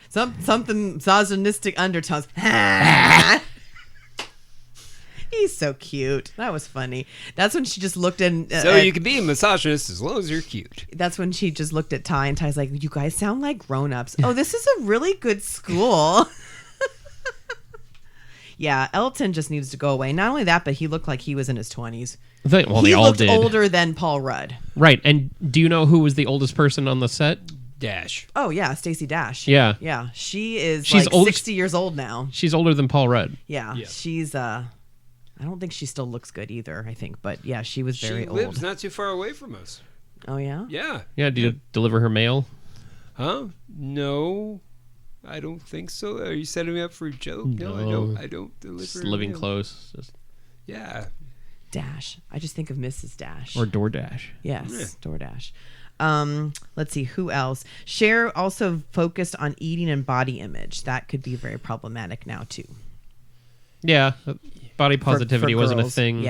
something misogynistic undertones. He's so cute. That was funny. That's when she just looked in. So you can be a misogynist as long as you're cute. That's when she just looked at Ty, and Ty's like, "You guys sound like grown-ups." Oh, this is a really good school. Yeah, Elton just needs to go away. Not only that, but he looked like he was in his 20s. They all looked did. Older than Paul Rudd. Right. And do you know who was the oldest person on the set? Dash. Oh, yeah, Stacey Dash. Yeah. Yeah, she's like old, 60 years old now. She's older than Paul Rudd. Yeah. She's, I don't think she still looks good either, I think. But, yeah, she was very old. She lives not too far away from us. Oh, yeah? Yeah. Yeah, do you deliver her mail? Huh? No. I don't think so. Are you setting me up for a joke? No, I don't deliver. Just living mail. close. Yeah. Dash. I just think of Mrs. Dash. Or DoorDash. Yes, DoorDash. Let's see, who else? Cher also focused on eating and body image. That could be very problematic now, too. Yeah, body positivity for wasn't a girls. thing.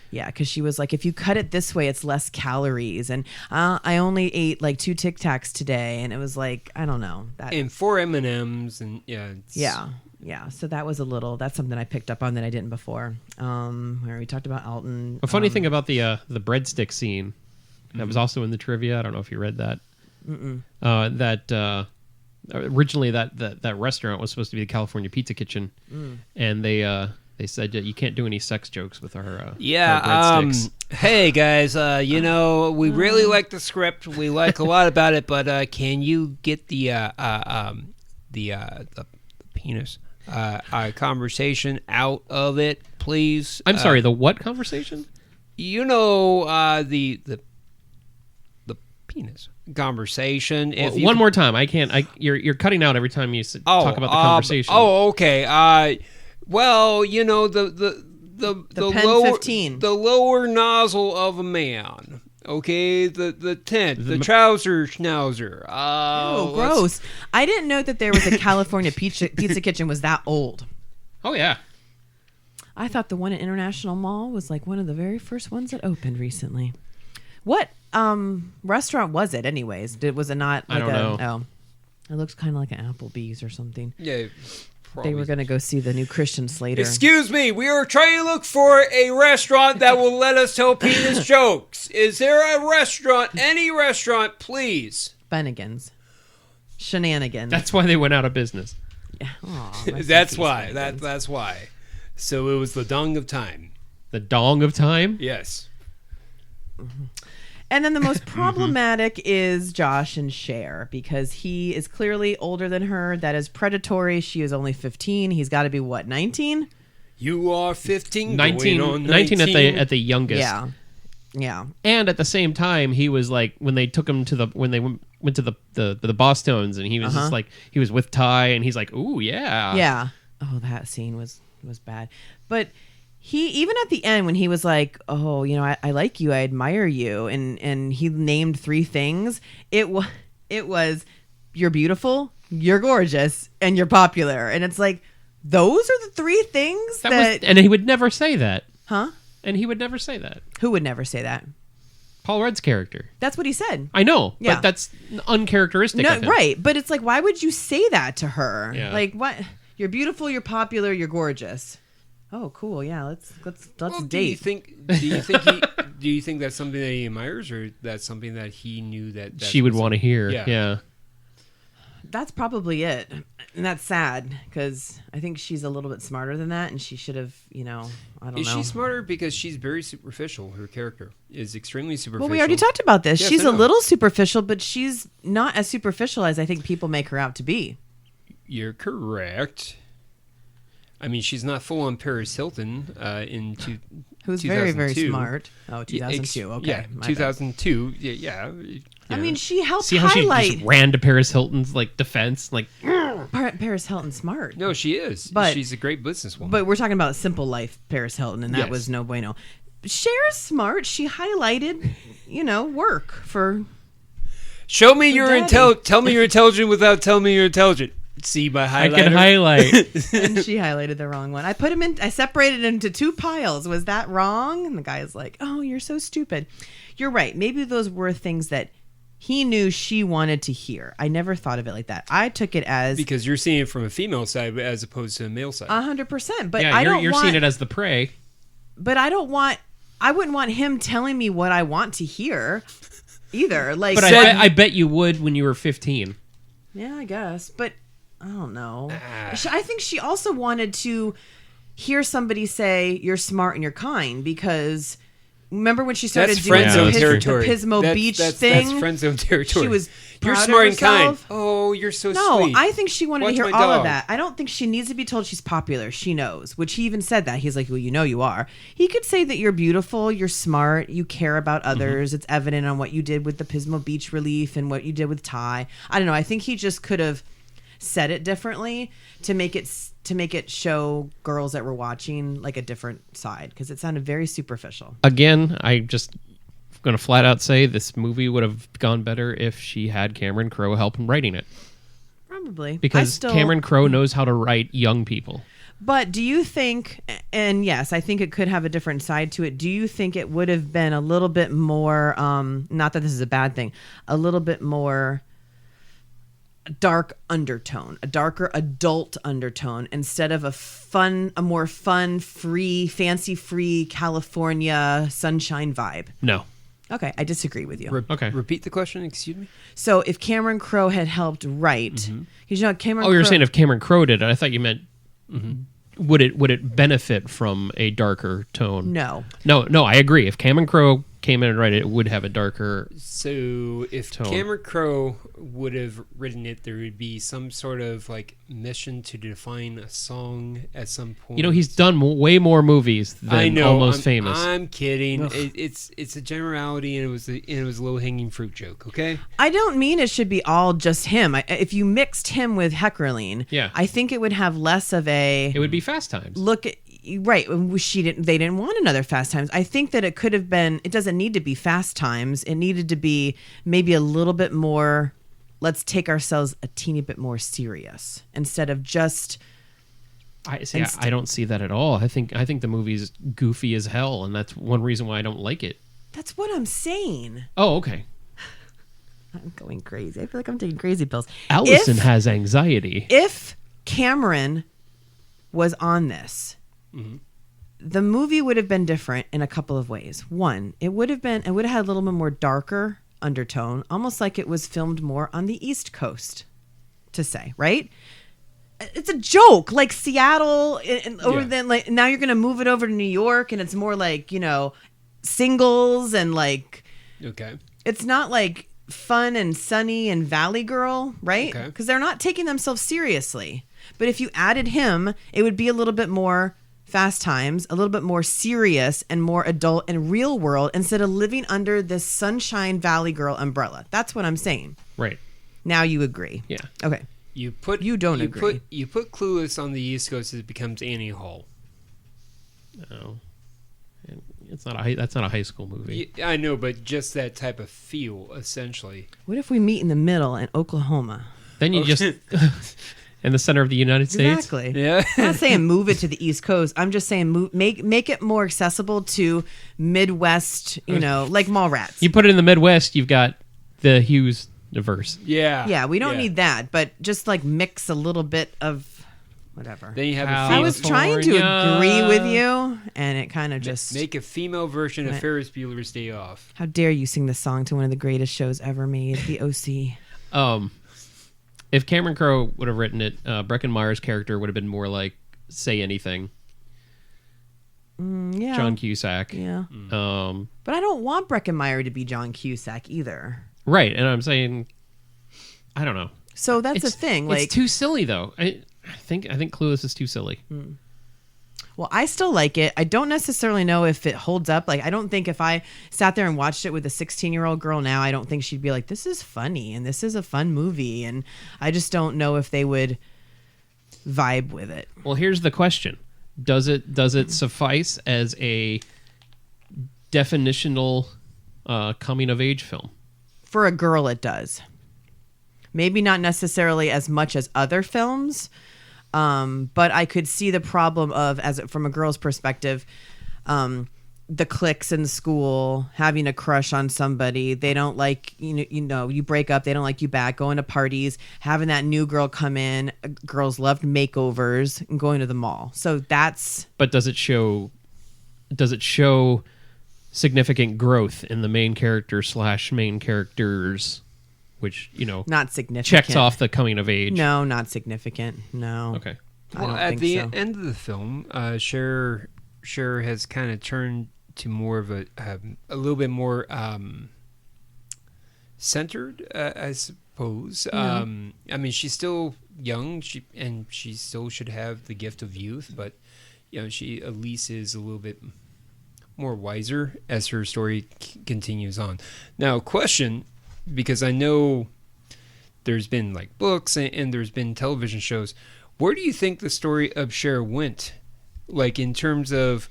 Yeah, because she was like, if you cut it this way, it's less calories. And I only ate like 2 Tic Tacs today. And it was like, I don't know. And 4 M&Ms. And yeah. Yeah. So that's something I picked up on that I didn't before. Where we talked about Alton. A funny thing about the breadstick scene that was also in the trivia. I don't know if you read that. Originally that restaurant was supposed to be the California Pizza Kitchen, and they said you can't do any sex jokes with our breadsticks. Hey guys, we really like the script. We like a lot about it, but can you get the penis conversation out of it, please? I'm sorry, the what conversation? You know, the penis conversation. One more time. I can't. You're cutting out every time you talk about the conversation. Okay. Well, you know the Pen 15. the lower nozzle of a man. Okay, the tent, the trouser schnauzer. Oh, gross! I didn't know that there was a California pizza kitchen was that old. Oh yeah. I thought the one at International Mall was like one of the very first ones that opened recently. What restaurant was it, anyways? Was it not? Like I don't know. Oh, it looks kind of like an Applebee's or something. Yeah. They were going to go see the new Christian Slater. Excuse me, we are trying to look for a restaurant that will let us tell penis jokes. Is there a restaurant, any restaurant, please? Bennigan's. Shenanigans. That's why they went out of business. Yeah. That's why. That's why. So it was the dong of time. The dong of time? Yes. Mm-hmm. And then the most problematic is Josh and Cher, because he is clearly older than her. That is predatory. She is only 15. He's got to be, what, 19? You are 15. 19 at the youngest. Yeah. And at the same time, he was like, when they took him to when they went to the Bosstones, and he was just like, he was with Ty, and he's like, ooh, yeah. Yeah. Oh, that scene was bad. But he, even at the end when he was like, oh, you know, I like you, I admire you, and he named 3 things, it was you're beautiful, you're gorgeous, and you're popular. And it's like, those are the 3 things that and he would never say that. Huh? And he would never say that. Who would never say that? Paul Rudd's character. That's what he said. I know, Yeah. but that's uncharacteristic of him. Right, but it's like, why would you say that to her? Yeah. Like, what? You're beautiful, you're popular, you're gorgeous. Oh, cool. Yeah, let's date. Do you think that's something that he admires, or that's something that he knew that she would want to hear? Yeah. Yeah. That's probably it. And that's sad, because I think she's a little bit smarter than that, and she should have, I don't know. Is she smarter? Because she's very superficial. Her character is extremely superficial. Well, we already talked about this. Yes, She's I a know. little superficial, but she's not as superficial as I think people make her out to be. You're correct. I mean, she's not full on Paris Hilton Who's 2002. very, very smart. Oh, 2002. Okay. Yeah, my 2002. Yeah. bad. I mean, she helped See how highlight she just ran to Paris Hilton's defense? Paris Hilton smart. No, she is. But she's a great businesswoman. But we're talking about Simple Life Paris Hilton, and that Yes. was no bueno. Cher's smart. She highlighted, work for. Show me your daddy. Tell me you're intelligent without telling me you're intelligent. See my highlighter. I can highlight. And she highlighted the wrong one. I put him in. I separated it into two piles. Was that wrong? And the guy's like, "Oh, you're so stupid." You're right. Maybe those were things that he knew she wanted to hear. I never thought of it like that. I took it as Because you're seeing it from a female side as opposed to a male side. 100%. But yeah, I don't you're want. seeing it as the prey. But I don't want. I wouldn't want him telling me what I want to hear, either. Like, But I bet you would when you were 15. yeah, I guess. But I don't know. I think she also wanted to hear somebody say you're smart and you're kind, because remember when she started That's doing friend zone the territory. Pismo Beach thing? That's friend zone territory. She was You're proud of smart and kind. herself. Oh, you're so No, sweet. I think she wanted Watch to hear my all dog. of that. I don't think she needs to be told she's popular. She knows, which he even said that. He's like, well, you are. He could say that you're beautiful, you're smart, you care about others. It's evident on what you did with the Pismo Beach relief and what you did with Ty. I don't know. I think he just could have said it differently to make it show girls that were watching like a different side, because it sounded very superficial. Again, I just going to flat out say this movie would have gone better if she had Cameron Crowe help in writing it. Probably. Because Cameron Crowe knows how to write young people. But do you think, and yes, I think it could have a different side to it. Do you think it would have been a little bit more, not that this is a bad thing, a little bit more dark undertone, a darker adult undertone, instead of a more fun, free, fancy-free California sunshine vibe? No. Okay, I disagree with you. Okay. Repeat the question, excuse me? So if Cameron Crowe had helped write, because Cameron Oh, you're Crowe, saying if Cameron Crowe did it. I thought you meant would it benefit from a darker tone? No. No, I agree. If Cameron Crowe came in and wrote it, it would have a darker. So if tone. Cameron Crowe would have written it, there would be some sort of mission to define a song at some point. He's done way more movies than I know, Almost I'm, Famous. I'm kidding. It's a generality, and it was a low hanging fruit joke. Okay. I don't mean it should be all just him. If you mixed him with Heckerling, Yeah. I think it would have less of a It would be Fast Times. look at. Right, they didn't want another Fast Times. I think that it could have been. It doesn't need to be Fast Times. It needed to be maybe a little bit more. Let's take ourselves a teeny bit more serious instead of just. I don't see that at all. I think the movie's goofy as hell, and that's one reason why I don't like it. That's what I'm saying. Oh, okay. I'm going crazy. I feel like I'm taking crazy pills. Allison has anxiety. If Cameron was on this, the movie would have been different in a couple of ways. One, it would have had a little bit more darker undertone, almost like it was filmed more on the East Coast, to say, right? It's a joke, like Seattle, and over then like now you're gonna move it over to New York, and it's more like singles and like Okay. it's not like fun and sunny and Valley Girl, right? Okay. Because they're not taking themselves seriously. But if you added him, it would be a little bit more Fast Times, a little bit more serious and more adult and real world, instead of living under this Sunshine Valley Girl umbrella. That's what I'm saying. Right. Now you agree. Yeah. Okay. You don't agree. You put Clueless on the East Coast, it becomes Annie Hall. No. It's not that's not a high school movie. Yeah, I know, but just that type of feel, essentially. What if we meet in the middle in Oklahoma? Then you just in the center of the United States. Exactly. Yeah. I'm not saying move it to the East Coast. I'm just saying make it more accessible to Midwest, like Mallrats. You put it in the Midwest, you've got the Hughes diverse. Yeah. Yeah, we don't need that, but just like mix a little bit of whatever. Then you have a I female, was trying to agree with you, and it kind of just... make a female version of Ferris Bueller's Day Off. How dare you sing the song to one of the greatest shows ever made, The OC. If Cameron Crowe would have written it, Breckin Meyer's character would have been more like Say Anything. Yeah. John Cusack. Yeah. But I don't want Breckin Meyer to be John Cusack either. Right, and I'm saying, I don't know. So that's the thing. Like, it's too silly though. I think Clueless is too silly. Well, I still like it. I don't necessarily know if it holds up. Like, I don't think if I sat there and watched it with a 16-year-old girl now, I don't think she'd be like, this is funny and this is a fun movie. And I just don't know if they would vibe with it. Well, here's the question. Does it suffice as a definitional coming of age film? For a girl, it does. Maybe not necessarily as much as other films, but I could see the problem of, from a girl's perspective, the cliques in school, having a crush on somebody. They don't like, you break up, they don't like you back, going to parties, having that new girl come in. Girls loved makeovers and going to the mall. So that's... But does it show significant growth in the main character / main characters, which, not significant. Checks off the coming of age? No, not significant. No. Okay. Well, at the end of the film, Cher has kind of turned to more of a little bit more centered, I suppose. Yeah. I mean, she's still young, she still should have the gift of youth, but she at least is a little bit more wiser as her story continues on. Now, question, because I know there's been like books and there's been television shows. Where do you think the story of Cher went? Like, in terms of,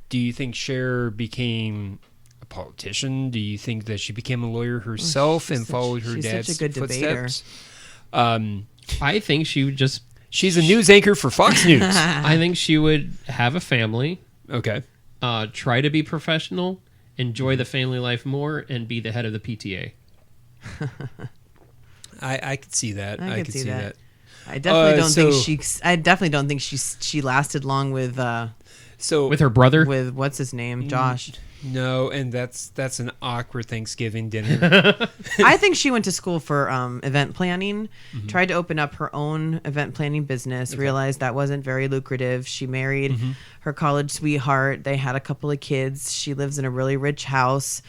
do you think Cher became a politician? Do you think that she became a lawyer herself and followed her dad's such a good footsteps? I think she's a news anchor for Fox News. I think she would have a family. Okay. Try to be professional, enjoy the family life more, and be the head of the PTA. I could see that. I could see that. I definitely don't think she lasted long with with her brother, with what's his name, Josh. No, and that's an awkward Thanksgiving dinner. I think she went to school for event planning, tried to open up her own event planning business, realized that wasn't very lucrative. She married her college sweetheart. They had a couple of kids. She lives in a really rich house.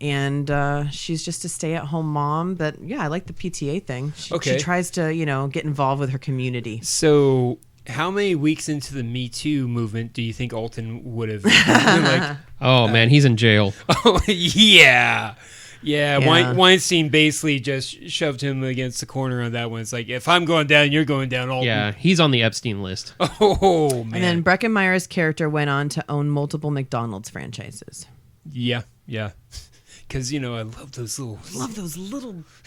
And she's just a stay-at-home mom. But, yeah, I like the PTA thing. She tries to, get involved with her community. So how many weeks into the Me Too movement do you think Alton would have been like... Oh, man, he's in jail. Oh, yeah. Yeah. Weinstein basically just shoved him against the corner on that one. It's like, if I'm going down, you're going down, Alton. Yeah, he's on the Epstein list. Oh, man. And then Breckenmeyer's character went on to own multiple McDonald's franchises. Yeah. Because, I love those little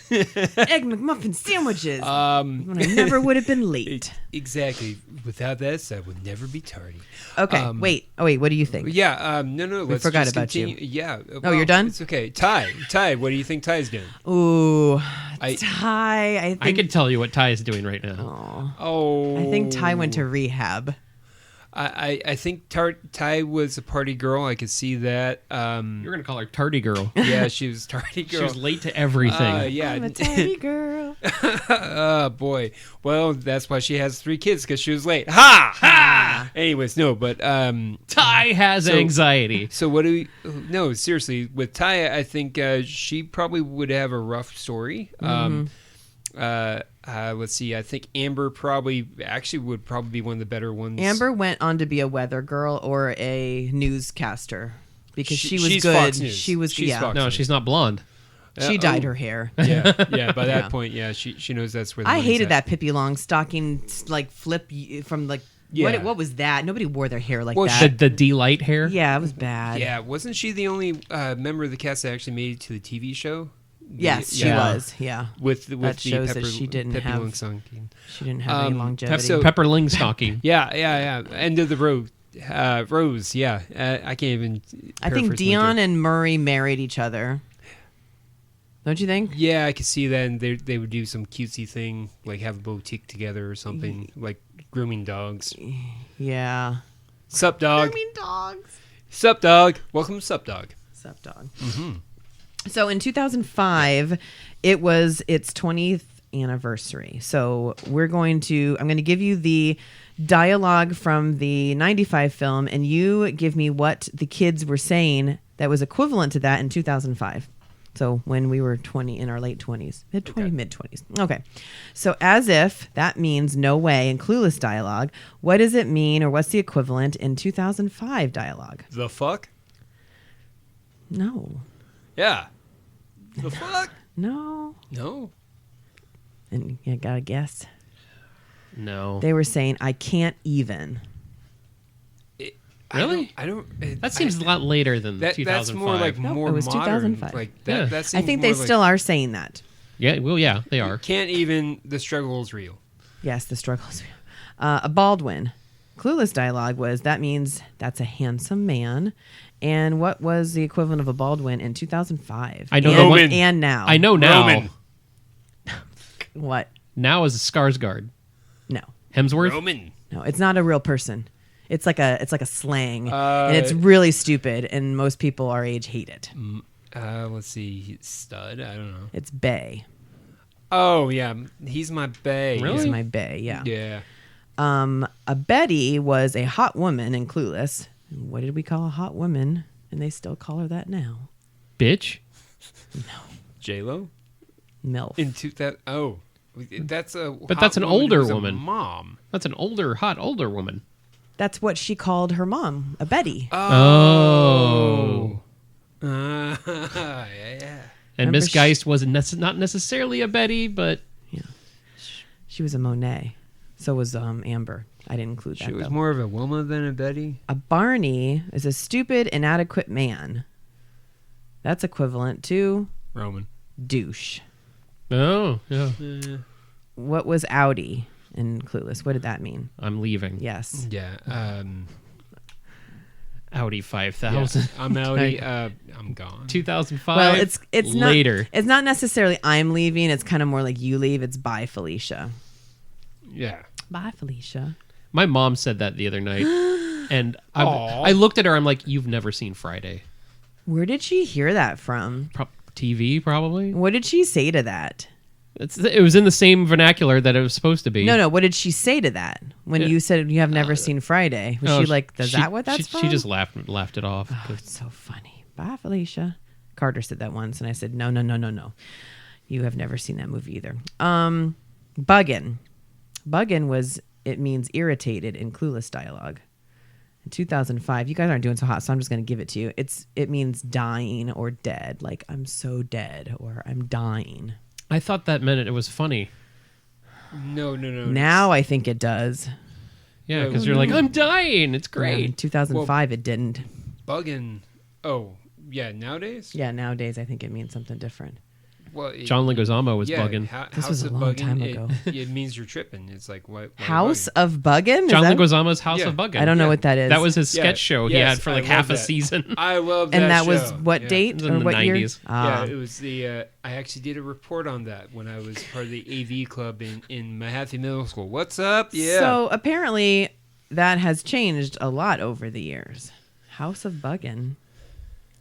Egg McMuffin sandwiches. When I never would have been late. Exactly. Without that, I would never be tardy. Okay. Wait. What do you think? Yeah. No. We forgot about continue. You. Yeah. Well, you're done? It's okay. Ty. What do you think Ty's doing? Ooh, Ty. I could tell you what Ty is doing right now. Oh. I think Ty went to rehab. I think Ty was a party girl. I could see that. You're going to call her Tardy Girl. Yeah, she was tardy girl. She was late to everything. Yeah. I'm a tardy girl. Oh, boy. Well, that's why she has 3 kids, because she was late. Ha! Anyways, no, but... Ty has anxiety. So what do we... No, seriously. With Ty, I think she probably would have a rough story. Let's see. I think Amber would probably be one of the better ones. Amber went on to be a weather girl or a newscaster because she was she's good. Fox News. She was She's Fox No, News. she's not blonde. She dyed her hair. Yeah. By that point, she knows that's where. I hated that Pippi Longstocking flip from what was that? Nobody wore their hair like that. The D-Light hair. Yeah, it was bad. Yeah, wasn't she the only member of the cast that actually made it to the TV show? Yes, she was. Yeah, with that shows Pepper, that she didn't have any longevity. Pepper Lingstocking. Yeah. End of the road. Rose. Yeah, I can't even. I think Dion and Murray married each other. Don't you think? Yeah, I could see that, and they would do some cutesy thing, like have a boutique together or something, like grooming dogs. Yeah. Sup, dog? Grooming dogs. Sup, dog? Welcome to Sup, dog. Sup, dog. So in 2005, it was its 20th anniversary. So I'm going to give you the dialogue from the 95 film, and you give me what the kids were saying that was equivalent to that in 2005. So when we were 20, in our late 20s, mid 20s. Okay. So as if, that means no way in Clueless dialogue. What does it mean, or what's the equivalent in 2005 dialogue? The fuck? No. Yeah. The fuck? No. No. And you got to guess. No. They were saying, I can't even. Really? I don't. That seems a lot later than 2005. That's more like No, more it was modern. 2005. Like that. Yeah. That I seems think more they like, still are saying that. Yeah, well, yeah, they are. Can't even. The struggle is real. Yes, the struggle is real. A Baldwin. Clueless dialogue was, that means that's a handsome man. And what was the equivalent of a Baldwin in 2005? I know and, the one- and now. I know now. Roman. What? Now is a Skarsgård. No. Hemsworth? Roman. No, it's not a real person. It's like a slang, and it's really stupid, and most people our age hate it. Let's see. Stud. I don't know. It's bae. Oh yeah, he's my bae. Really? He's my bae. Yeah. Yeah. A Betty was a hot woman in Clueless. What did we call a hot woman? And they still call her that now. Bitch? J Lo. MILF. In 2000. Oh, that's a. But hot that's an woman older who's a woman. Mom. That's an hot older woman. That's what she called her mom, a Betty. Oh. Yeah. And Remember Miss Geist wasn't not necessarily a Betty, but She was a Monet. So was Amber. I didn't include that. She was though. more of a woman than a Betty. A Barney is a stupid, inadequate man. That's equivalent to Roman. douche. oh, yeah. What was Audi in Clueless? What did that mean? I'm leaving. Yes. Yeah. Audi 5000. I'm Audi. I'm gone. 2005. Well, it's later. not. It's not necessarily I'm leaving. It's kind of more like you leave. It's bye, Felicia. Yeah. Bye, Felicia. My mom said that the other night, and I looked at her. I'm like, "You've never seen Friday." Where did she hear that from? TV, probably. What did she say to that? It was in the same vernacular that it was supposed to be. No. What did she say to that when you said you have never seen Friday? Was she like, "Is that what that's from?" She just laughed it off. Oh, it's so funny. Bye, Felicia. Carter said that once, and I said, no. You have never seen that movie either. Buggin. Buggin was, it means irritated in Clueless dialogue. In 2005, you guys aren't doing so hot, so I'm just going to give it to you. It means dying or dead. Like, I'm so dead, or I'm dying. I thought that meant it was funny. No. Now I think it does. Yeah, because you're like, I'm dying. It's In great. 2005, it didn't. Buggin'. Oh, yeah. Nowadays. Yeah, nowadays I think it means something different. Well, John Leguizamo was bugging. This was a of long buggin', time ago. It means you're tripping. It's like what? House of Buggin'? John Is that- Leguizamo's House Yeah. of Buggin'. I don't know what that is. That was his sketch Yeah. show he Yes, had for I like love half a that. season. I love that. And that was show. what Yeah. date It was in or the what year? 90s. Yeah, it was the. I actually did a report on that when I was part of the AV club in Mahaffey Middle School. What's up? Yeah. So apparently that has changed a lot over the years. House of Buggin'.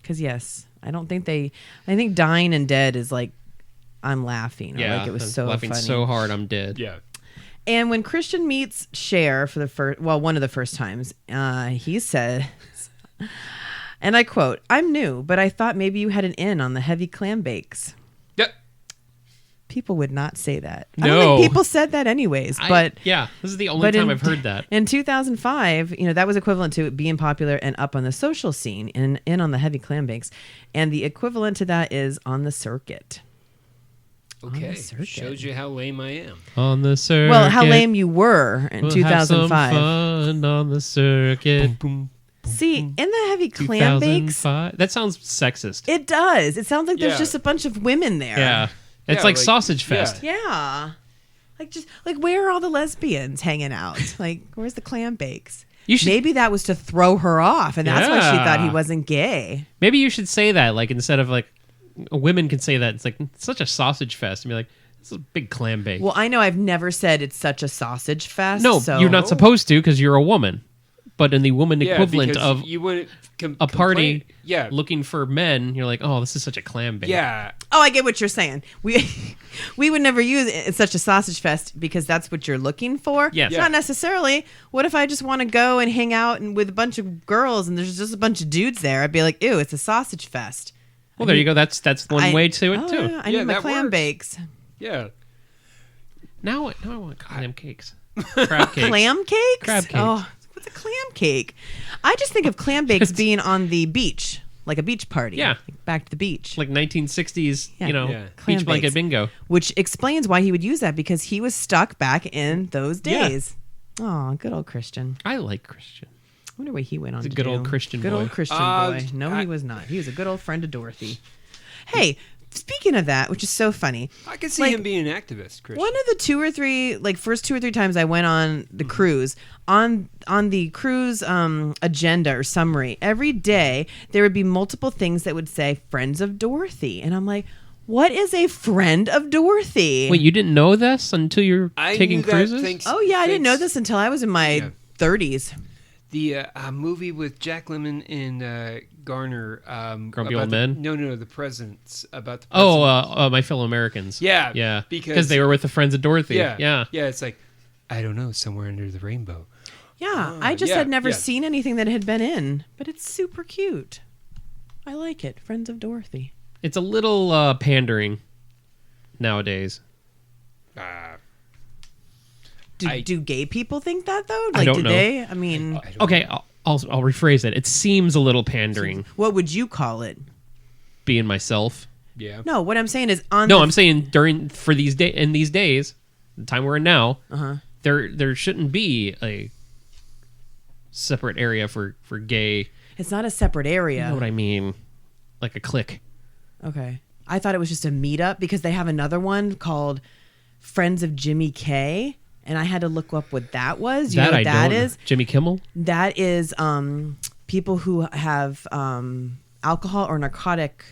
Because yes, I think dying and dead is like, I'm laughing. Or Yeah, like it was I'm so laughing funny. so hard I'm dead. Yeah. And when Christian meets Cher for one of the first times, he says, and I quote, "I'm new, but I thought maybe you had an in on the heavy clam bakes." Yep. People would not say that. I No. don't think people said that anyways, but yeah, this is the only time I've heard that. In 2005, that was equivalent to being popular and up on the social scene and in on the heavy clam bakes. And the equivalent to that is on the circuit. Okay. circuit. Shows you how lame I am. On the circuit. Well, how lame you were in we'll 2005. Have some fun on the circuit. See, in the heavy clam bakes, 2005. That sounds sexist. it does. It sounds like there's Yeah. just a bunch of women there. Yeah. It's Yeah, like like- Sausage Fest. Yeah. Like where are all the lesbians hanging out? Like, where's the clam bakes? You should- Maybe that was to throw her off, and that's why she Yeah. thought he wasn't gay. Maybe you should say that, like, instead of like women can say that. It's like it's such a sausage fest and be like, this is a big clam bake. Well, I know I've never said it's such a sausage fest. No, so you're not supposed to because you're a woman. But in the woman Yeah, equivalent because of you wouldn't a party complain. Yeah. looking for men, you're like, oh, this is such a clam bake. Yeah. Oh, I get what you're saying. We would never use it. It's such a sausage fest because that's what you're looking for. Yes. Yeah. Not necessarily. What if I just want to go and hang out with a bunch of girls and there's just a bunch of dudes there? I'd be like, ew, it's a sausage fest. Well, there you go. That's one way to it too. Yeah, I need my that clam works. bakes. Yeah. Now I want clam cakes, crab cakes, Clam cakes? Crab cakes. Oh, what's a clam cake? I just think of clam bakes being on the beach, like a beach party. Yeah. Like back to the beach. like 1960s. Yeah. Yeah. Clam Beach blanket bakes. bingo. Which explains why he would use that, because he was stuck back in those days. Oh, good old Christian. I like Christian. I wonder what he went on He's a to good do. old Christian Good boy. old Christian boy. No, he was not. He was a good old friend of Dorothy. Hey, speaking of that, which is so funny. I could see Like, him being an activist, Christian. One of the first 2 or 3 times I went on the cruise, on the cruise agenda or summary, every day there would be multiple things that would say "Friends of Dorothy," and I'm like, what is a friend of Dorothy? Wait, you didn't know this until you're I taking knew that cruises? thanks- Oh yeah, I didn't know thanks- this until I was in my 30s. The movie with Jack Lemmon and Garner. Grumpy about Old the- Men? No, the presidents. About the Oh, presidents. My Fellow Americans. Yeah, Yeah. because- they were with the Friends of Dorothy. Yeah. Yeah. Yeah, it's like, I don't know, somewhere under the rainbow. Yeah, I just yeah, had never yeah. seen anything that had been in, but it's super cute. I like it. Friends of Dorothy. It's a little pandering nowadays. Do gay people think that though? I Like, don't do know. they? I mean, Okay, I'll rephrase it. It seems a little pandering, what would you call it? being myself. Yeah. No, what I'm saying is on. No, the, I'm saying in these days, the time we're in now, there shouldn't be a separate area for gay. It's not a separate area. You know what I mean? Like a clique. Okay, I thought it was just a meetup because they have another one called Friends of Jimmy K, and I had to look up what that was. You know what that is? Jimmy Kimmel. That is people who have alcohol or narcotic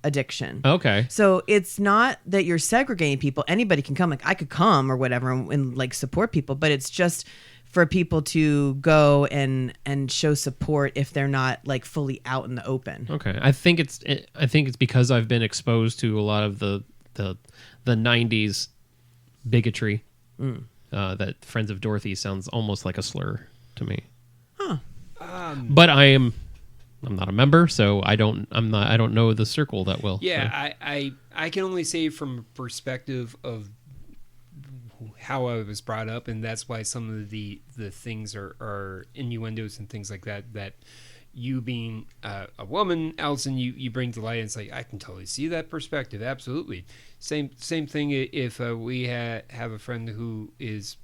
addiction. Okay. So it's not that you're segregating people. Anybody can come. Like I could come or whatever and like support people, but it's just for people to go and show support if they're not like fully out in the open. Okay. I think it's because I've been exposed to a lot of the 90s bigotry. That Friends of Dorothy sounds almost like a slur to me. Huh. But I'm not a member, so I don't know the circle that well. Yeah, so. I can only say from a perspective of how I was brought up, and that's why some of the things are innuendos and things like that you being a woman, Allison, you bring to light, and it's like, I can totally see that perspective, absolutely. Same thing if we have a friend who is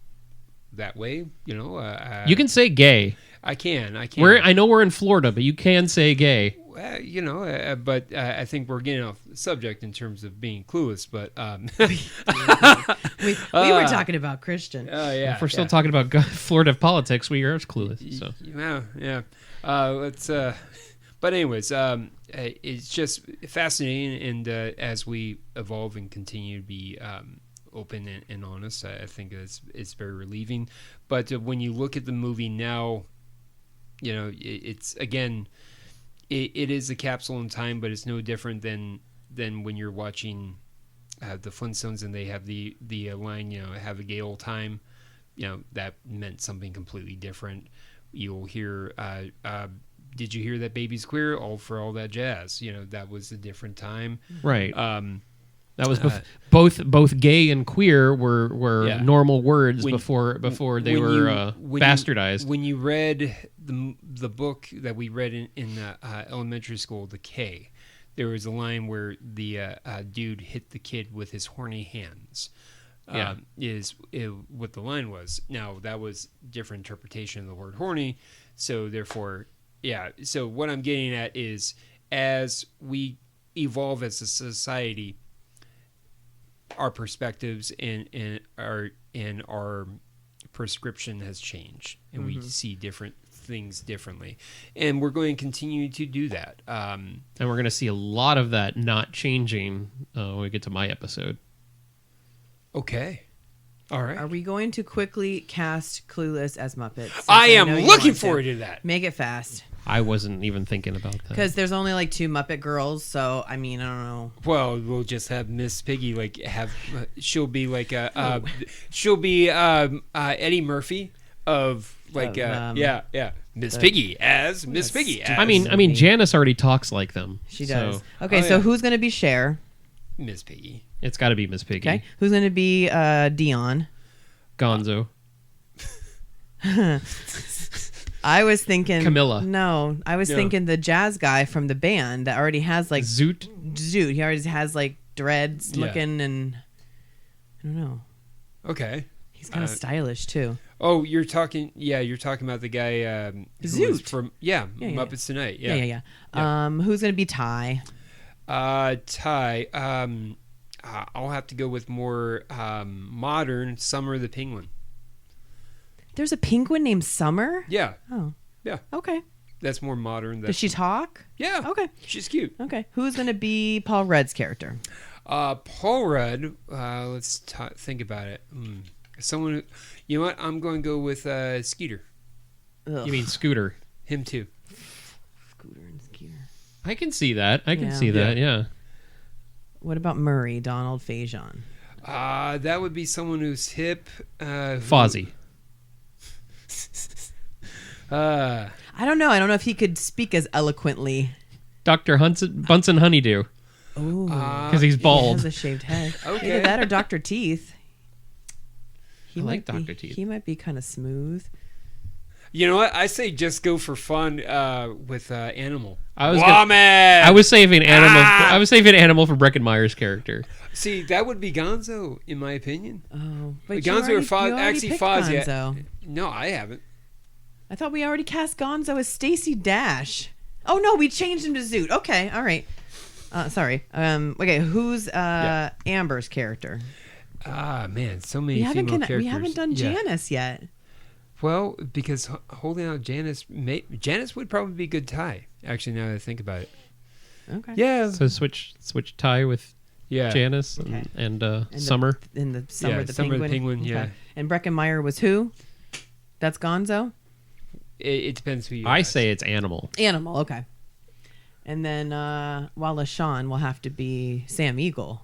that way, you know. You can say gay. I can. I know we're in Florida, but you can say gay. You know, but I think we're getting off the subject in terms of being clueless. But we were talking about Christian. yeah, If we're still talking about Florida politics, we are clueless. So. Yeah. Let's. But anyways, it's just fascinating, and as we evolve and continue to be open and honest, I think it's very relieving. But when you look at the movie now, you know, it's again. It is a capsule in time, but it's no different than when you're watching the Flintstones and they have the line, you know, have a gay old time. You know, that meant something completely different. You'll hear, did you hear that baby's queer? All for all that jazz. You know, that was a different time. Right. That was both gay and queer were normal words before they were bastardized. When you read the book that we read in elementary school, The K, there was a line where the dude hit the kid with his horny hands. Is what the line was. Now that was different interpretation of the word horny, so therefore, yeah. So what I'm getting at is, as we evolve as a society, our perspectives and our prescription has changed, and we see different things differently, and we're going to continue to do that. And we're going to see a lot of that not changing when we get to my episode. Okay. All right. Are we going to quickly cast Clueless as Muppets? Since I am know you looking want forward to that. Make it fast. I wasn't even thinking about that. Because there's only like 2 Muppet girls, so I mean, I don't know. Well, we'll just have Miss Piggy she'll be like she'll be Eddie Murphy, of like Miss Piggy as Miss Piggy. As I mean, Janice already talks like them. She does. So Okay, so who's going to be Cher? Miss Piggy. it's got to be Miss Piggy. Okay, who's going to be Dion? Gonzo. I was thinking Camilla. No, I was thinking the jazz guy from the band that already has like Zoot. He already has like dreads looking, and I don't know. Okay. He's kind of stylish too. Oh, you're talking about the guy who was Zoot. from Muppets Tonight. Yeah. Who's going to be Ty? Ty. I'll have to go with more modern Summer the Penguin. There's a penguin named Summer? Yeah. Oh. Yeah. Okay. That's more modern. Does she talk? Yeah. Okay. She's cute. Okay. Who's going to be Paul Rudd's character? Paul Rudd. Let's think about it. Someone who, you know what? I'm going to go with Skeeter. Ugh. You mean Scooter? Him too. Scooter and Skeeter. I can see that. I can see that. Yeah. What about Murray, Donald Faison? That would be someone who's hip. Fozzie. I don't know. I don't know if he could speak as eloquently. Dr. Bunsen Honeydew. Oh, because he's bald. He has a shaved head. Okay. Either that or Dr. Teeth. I like Dr. Teeth. He might be kind of smooth. You know what? I say just go for fun with Animal. I was saving Animal. I was saving Animal for Breckenmeyer's character. See, that would be Gonzo, in my opinion. Oh, but Gonzo you or Foz? Actually, picked Foz. Gonzo. No, I haven't. I thought we already cast Gonzo as Stacy Dash. Oh no, we changed him to Zoot. Okay, all right. Sorry. Okay, who's Amber's character? Man, so many female characters. We haven't done Janice yet. Well, because holding out Janice would probably be a good tie. Actually, now that I think about it. Okay. Yeah. So switch Ty with Janice and Summer. In the Summer the Summer Penguin. the Penguin. Yeah. And Breckenmeyer was who? That's Gonzo? It depends who you I ask. say it's Animal. Animal, okay. And then Wallace Shawn will have to be Sam Eagle.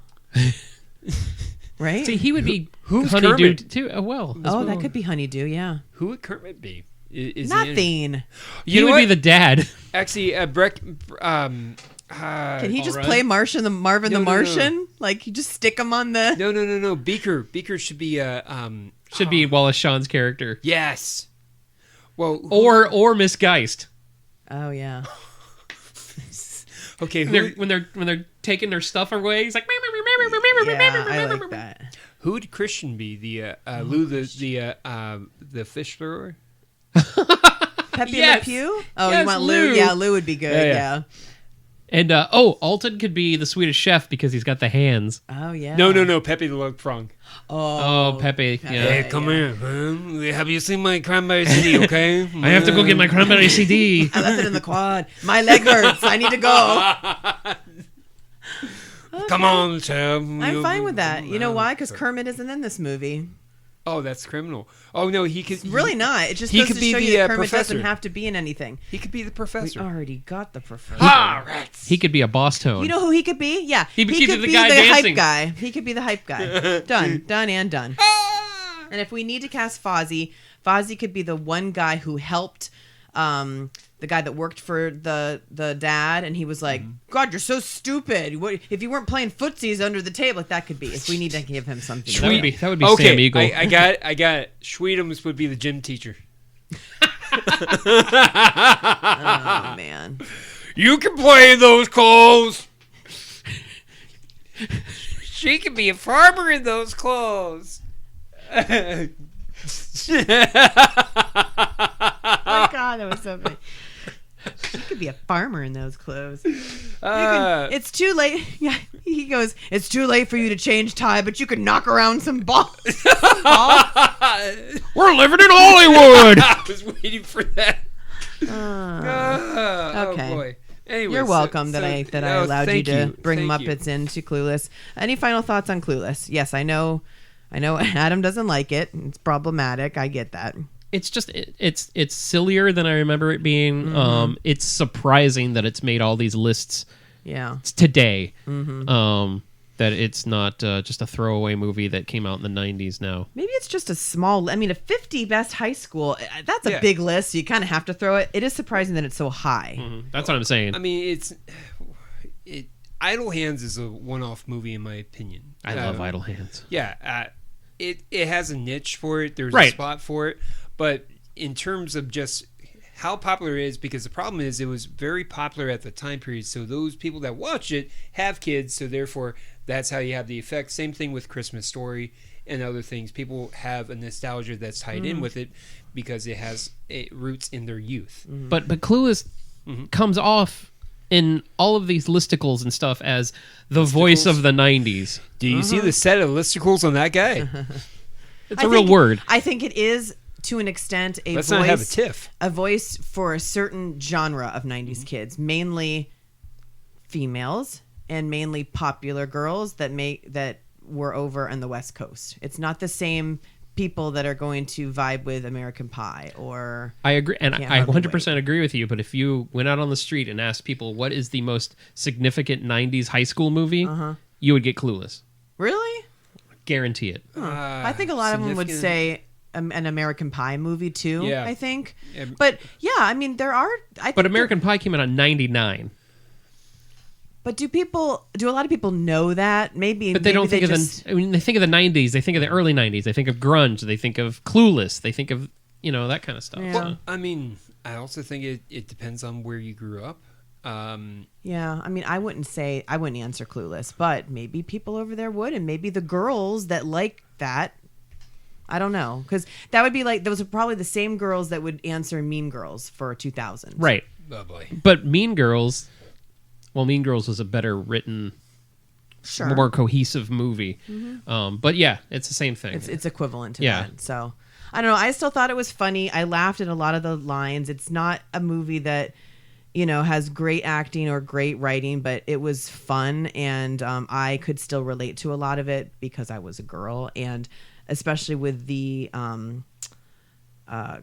Right? See, he would be Who's Honeydew Kermit? too. Well. That could be Honeydew, yeah. Who would Kermit be? Is Nothing. He would be the dad. Actually, Can he just play Marvin the No. Martian? Like, you just stick him on the... No. Beaker should be Should be Wallace Shawn's character. Yes. Well, or Miss Geist. Oh, yeah. Okay, When they're taking their stuff away, he's like. Yeah, I like that. Who would Christian be? The Lou, the fish thrower. Pepe Yes. Le Pew? Oh, Yes, you want Lou. Lou? Yeah, Lou would be good. Yeah. Yeah. And Alton could be the Swedish chef because he's got the hands. Oh, yeah. No. Pepe the Lug Prong. Oh, Pepe. Yeah. Hey, come here, man. Have you seen my cranberry CD? Okay. I have to go get my cranberry CD. I left it in the quad. My leg hurts. I need to go. Come on, Sam. I'm fine with that. You know why? Because Kermit isn't in this movie. Oh, that's criminal. Oh no, he could. Really not. It just he goes could to be show the, you that Kermit professor. doesn't have to be in anything. He could be the professor. We already got the professor. Rats. He could be a boss tone. You know who he could be? Yeah. He could be could the be guy the dancing. hype guy. He could be the hype guy. Done. Done. And if we need to cast Fozzie could be the one guy who helped the guy that worked for the dad, and he was like, God, you're so stupid. What, if you weren't playing footsies under the table, like that could be. If we need to give him something. That would be Okay, Sam Eagle. I got it. Schweetums would be the gym teacher. Oh, man. You can play in those clothes. She can be a farmer in those clothes. Oh, my God, that was so funny. She could be a farmer in those clothes. It's too late. Yeah, he goes, it's too late for you to change Ty, but you could knock around some balls. We're living in Hollywood. I was waiting for that. Okay. Oh boy. Anyway, You're welcome that I allowed you to bring Thank you. Muppets into Clueless. Any final thoughts on Clueless? Yes, I know Adam doesn't like it. It's problematic. I get that. It's just it's sillier than I remember it being. It's surprising that it's made all these lists. Yeah. Today. that it's not just a throwaway movie that came out in the 90s now. Maybe it's just a small. I mean, a 50 best high school. That's a Yeah. big list. So you kind of have to throw it. It is surprising that it's so high. That's what I'm saying. I mean, Idle Hands is a one-off movie in my opinion. I love Idle Hands. Yeah, it has a niche for it. There's Right. a spot for it, but in terms of just how popular it is, because the problem is it was very popular at the time period. So those people that watch it have kids, so therefore that's how you have the effect. Same thing with Christmas Story and other things. People have a nostalgia that's tied in with it because it has roots in their youth. But Clueless comes off in all of these listicles and stuff as the voice of the 90s. Do you see the set of listicles on that guy? It's a real word. I think it is, to an extent, a Let's voice. not have a tiff. A voice for a certain genre of 90s kids, mainly females and mainly popular girls that were over on the West Coast. It's not the same people that are going to vibe with American Pie or I agree, and Can't I Hardly 100% agree with you. But if you went out on the street and asked people what is the most significant 90s high school movie, you would get Clueless. Really? Guarantee it. I think a lot of them would say an American Pie movie too. Yeah. I think, Yeah. but yeah, I mean there are. But American Pie came out in 99. But do a lot of people know that? Maybe, But they don't think just, of the. I mean, they think of the 90s. They think of the early 90s. They think of grunge. They think of Clueless. They think of that kind of stuff. Yeah. So. I mean, I also think it depends on where you grew up. Yeah, I mean, I wouldn't answer Clueless, but maybe people over there would, and maybe the girls that like that. I don't know, because that would be like those are probably the same girls that would answer Mean Girls for 2000. Right. Oh boy. But Mean Girls. Well, Mean Girls was a better written, Sure. more cohesive movie. But yeah, it's the same thing. It's equivalent to Yeah. that. So I don't know. I still thought it was funny. I laughed at a lot of the lines. It's not a movie that has great acting or great writing, but it was fun, and I could still relate to a lot of it because I was a girl, and especially with the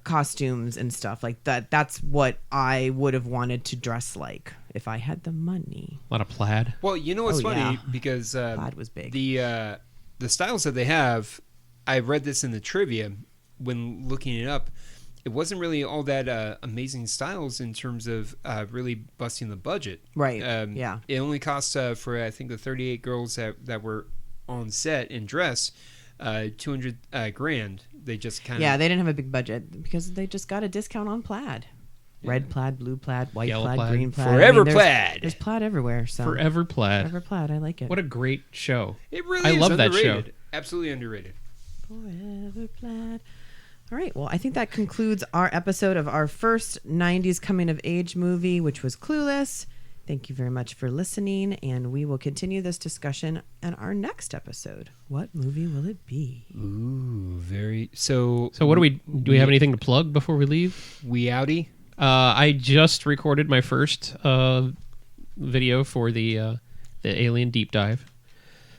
costumes and stuff like that. That's what I would have wanted to dress like if I had the money. A lot of plaid. Well, you know what's funny? Yeah. Because Plaid was big. The styles that they have, I read this in the trivia when looking it up. It wasn't really all that amazing styles in terms of really busting the budget. Right. Yeah. It only cost for I think the 38 girls that were on set in dress, $200,000. They just kind of Yeah, they didn't have a big budget because they just got a discount on plaid. Red plaid, blue plaid, white Yellow plaid, plaid. green plaid. Forever there's- plaid. There's plaid everywhere. So Forever Plaid. Forever plaid. I like it. What a great show. It really I is love that underrated. show. Absolutely underrated. Forever plaid. All right. Well, I think that concludes our episode of our first 90s coming of age movie, which was Clueless. Thank you very much for listening, and we will continue this discussion in our next episode. What movie will it be? Ooh, very. So So what do we have anything to plug before we leave? We outie. I just recorded my first video for the Alien Deep Dive.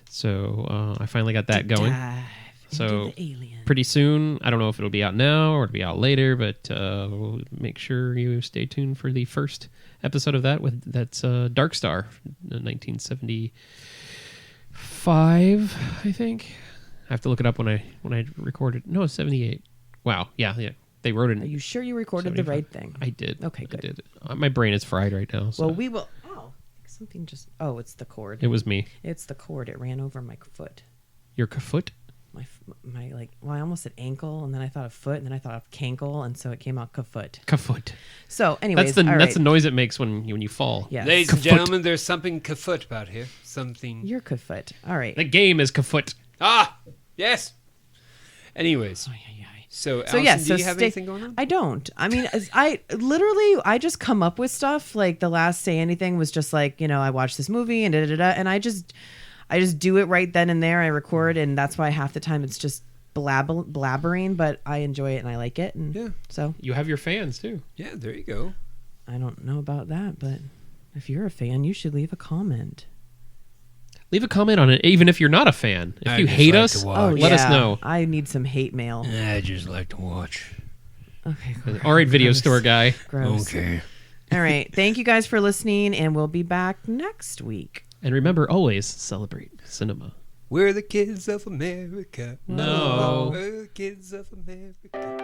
So I finally got that going. Dive into So the alien. pretty soon, I don't know if it'll be out now or it'll be out later, but we'll make sure you stay tuned for the first episode of that's Dark Star, 1975, I think. I have to look it up when I recorded. No, it's 78. Wow, yeah. They wrote it. Are you sure you recorded the 75. right thing? I did. Okay, good. I did. My brain is fried right now. So. Well, we will. Oh, something just. Oh, it's the cord. It was me. It's the cord. It ran over my foot. Your foot? My I almost said ankle, and then I thought of foot, and then I thought of cankle, and so it came out kafoot. Kafoot. So, anyways, That's the noise it makes when you fall. Yes. Ladies and gentlemen, there's something kafoot about here. Something. You're kafoot. All right. The game is kafoot. Ah, yes. Anyways. So, Allison, yes, do you have anything going on? I don't. I mean, I just come up with stuff. Like the last Say Anything was just like, I watched this movie and and I just do it right then and there. I record, and that's why half the time it's just blabbering, but I enjoy it and I like it. And Yeah. So You have your fans too. Yeah, there you go. I don't know about that, but if you're a fan, you should leave a comment. Leave a comment on it, even if you're not a fan. If I you just hate like us, to watch. let us know. I need some hate mail. I just like to watch. Okay. All right, video gross. store guy. Gross. Okay. All right. Thank you guys for listening, and we'll be back next week. And remember, always celebrate cinema. We're the kids of America. No. We're the kids of America.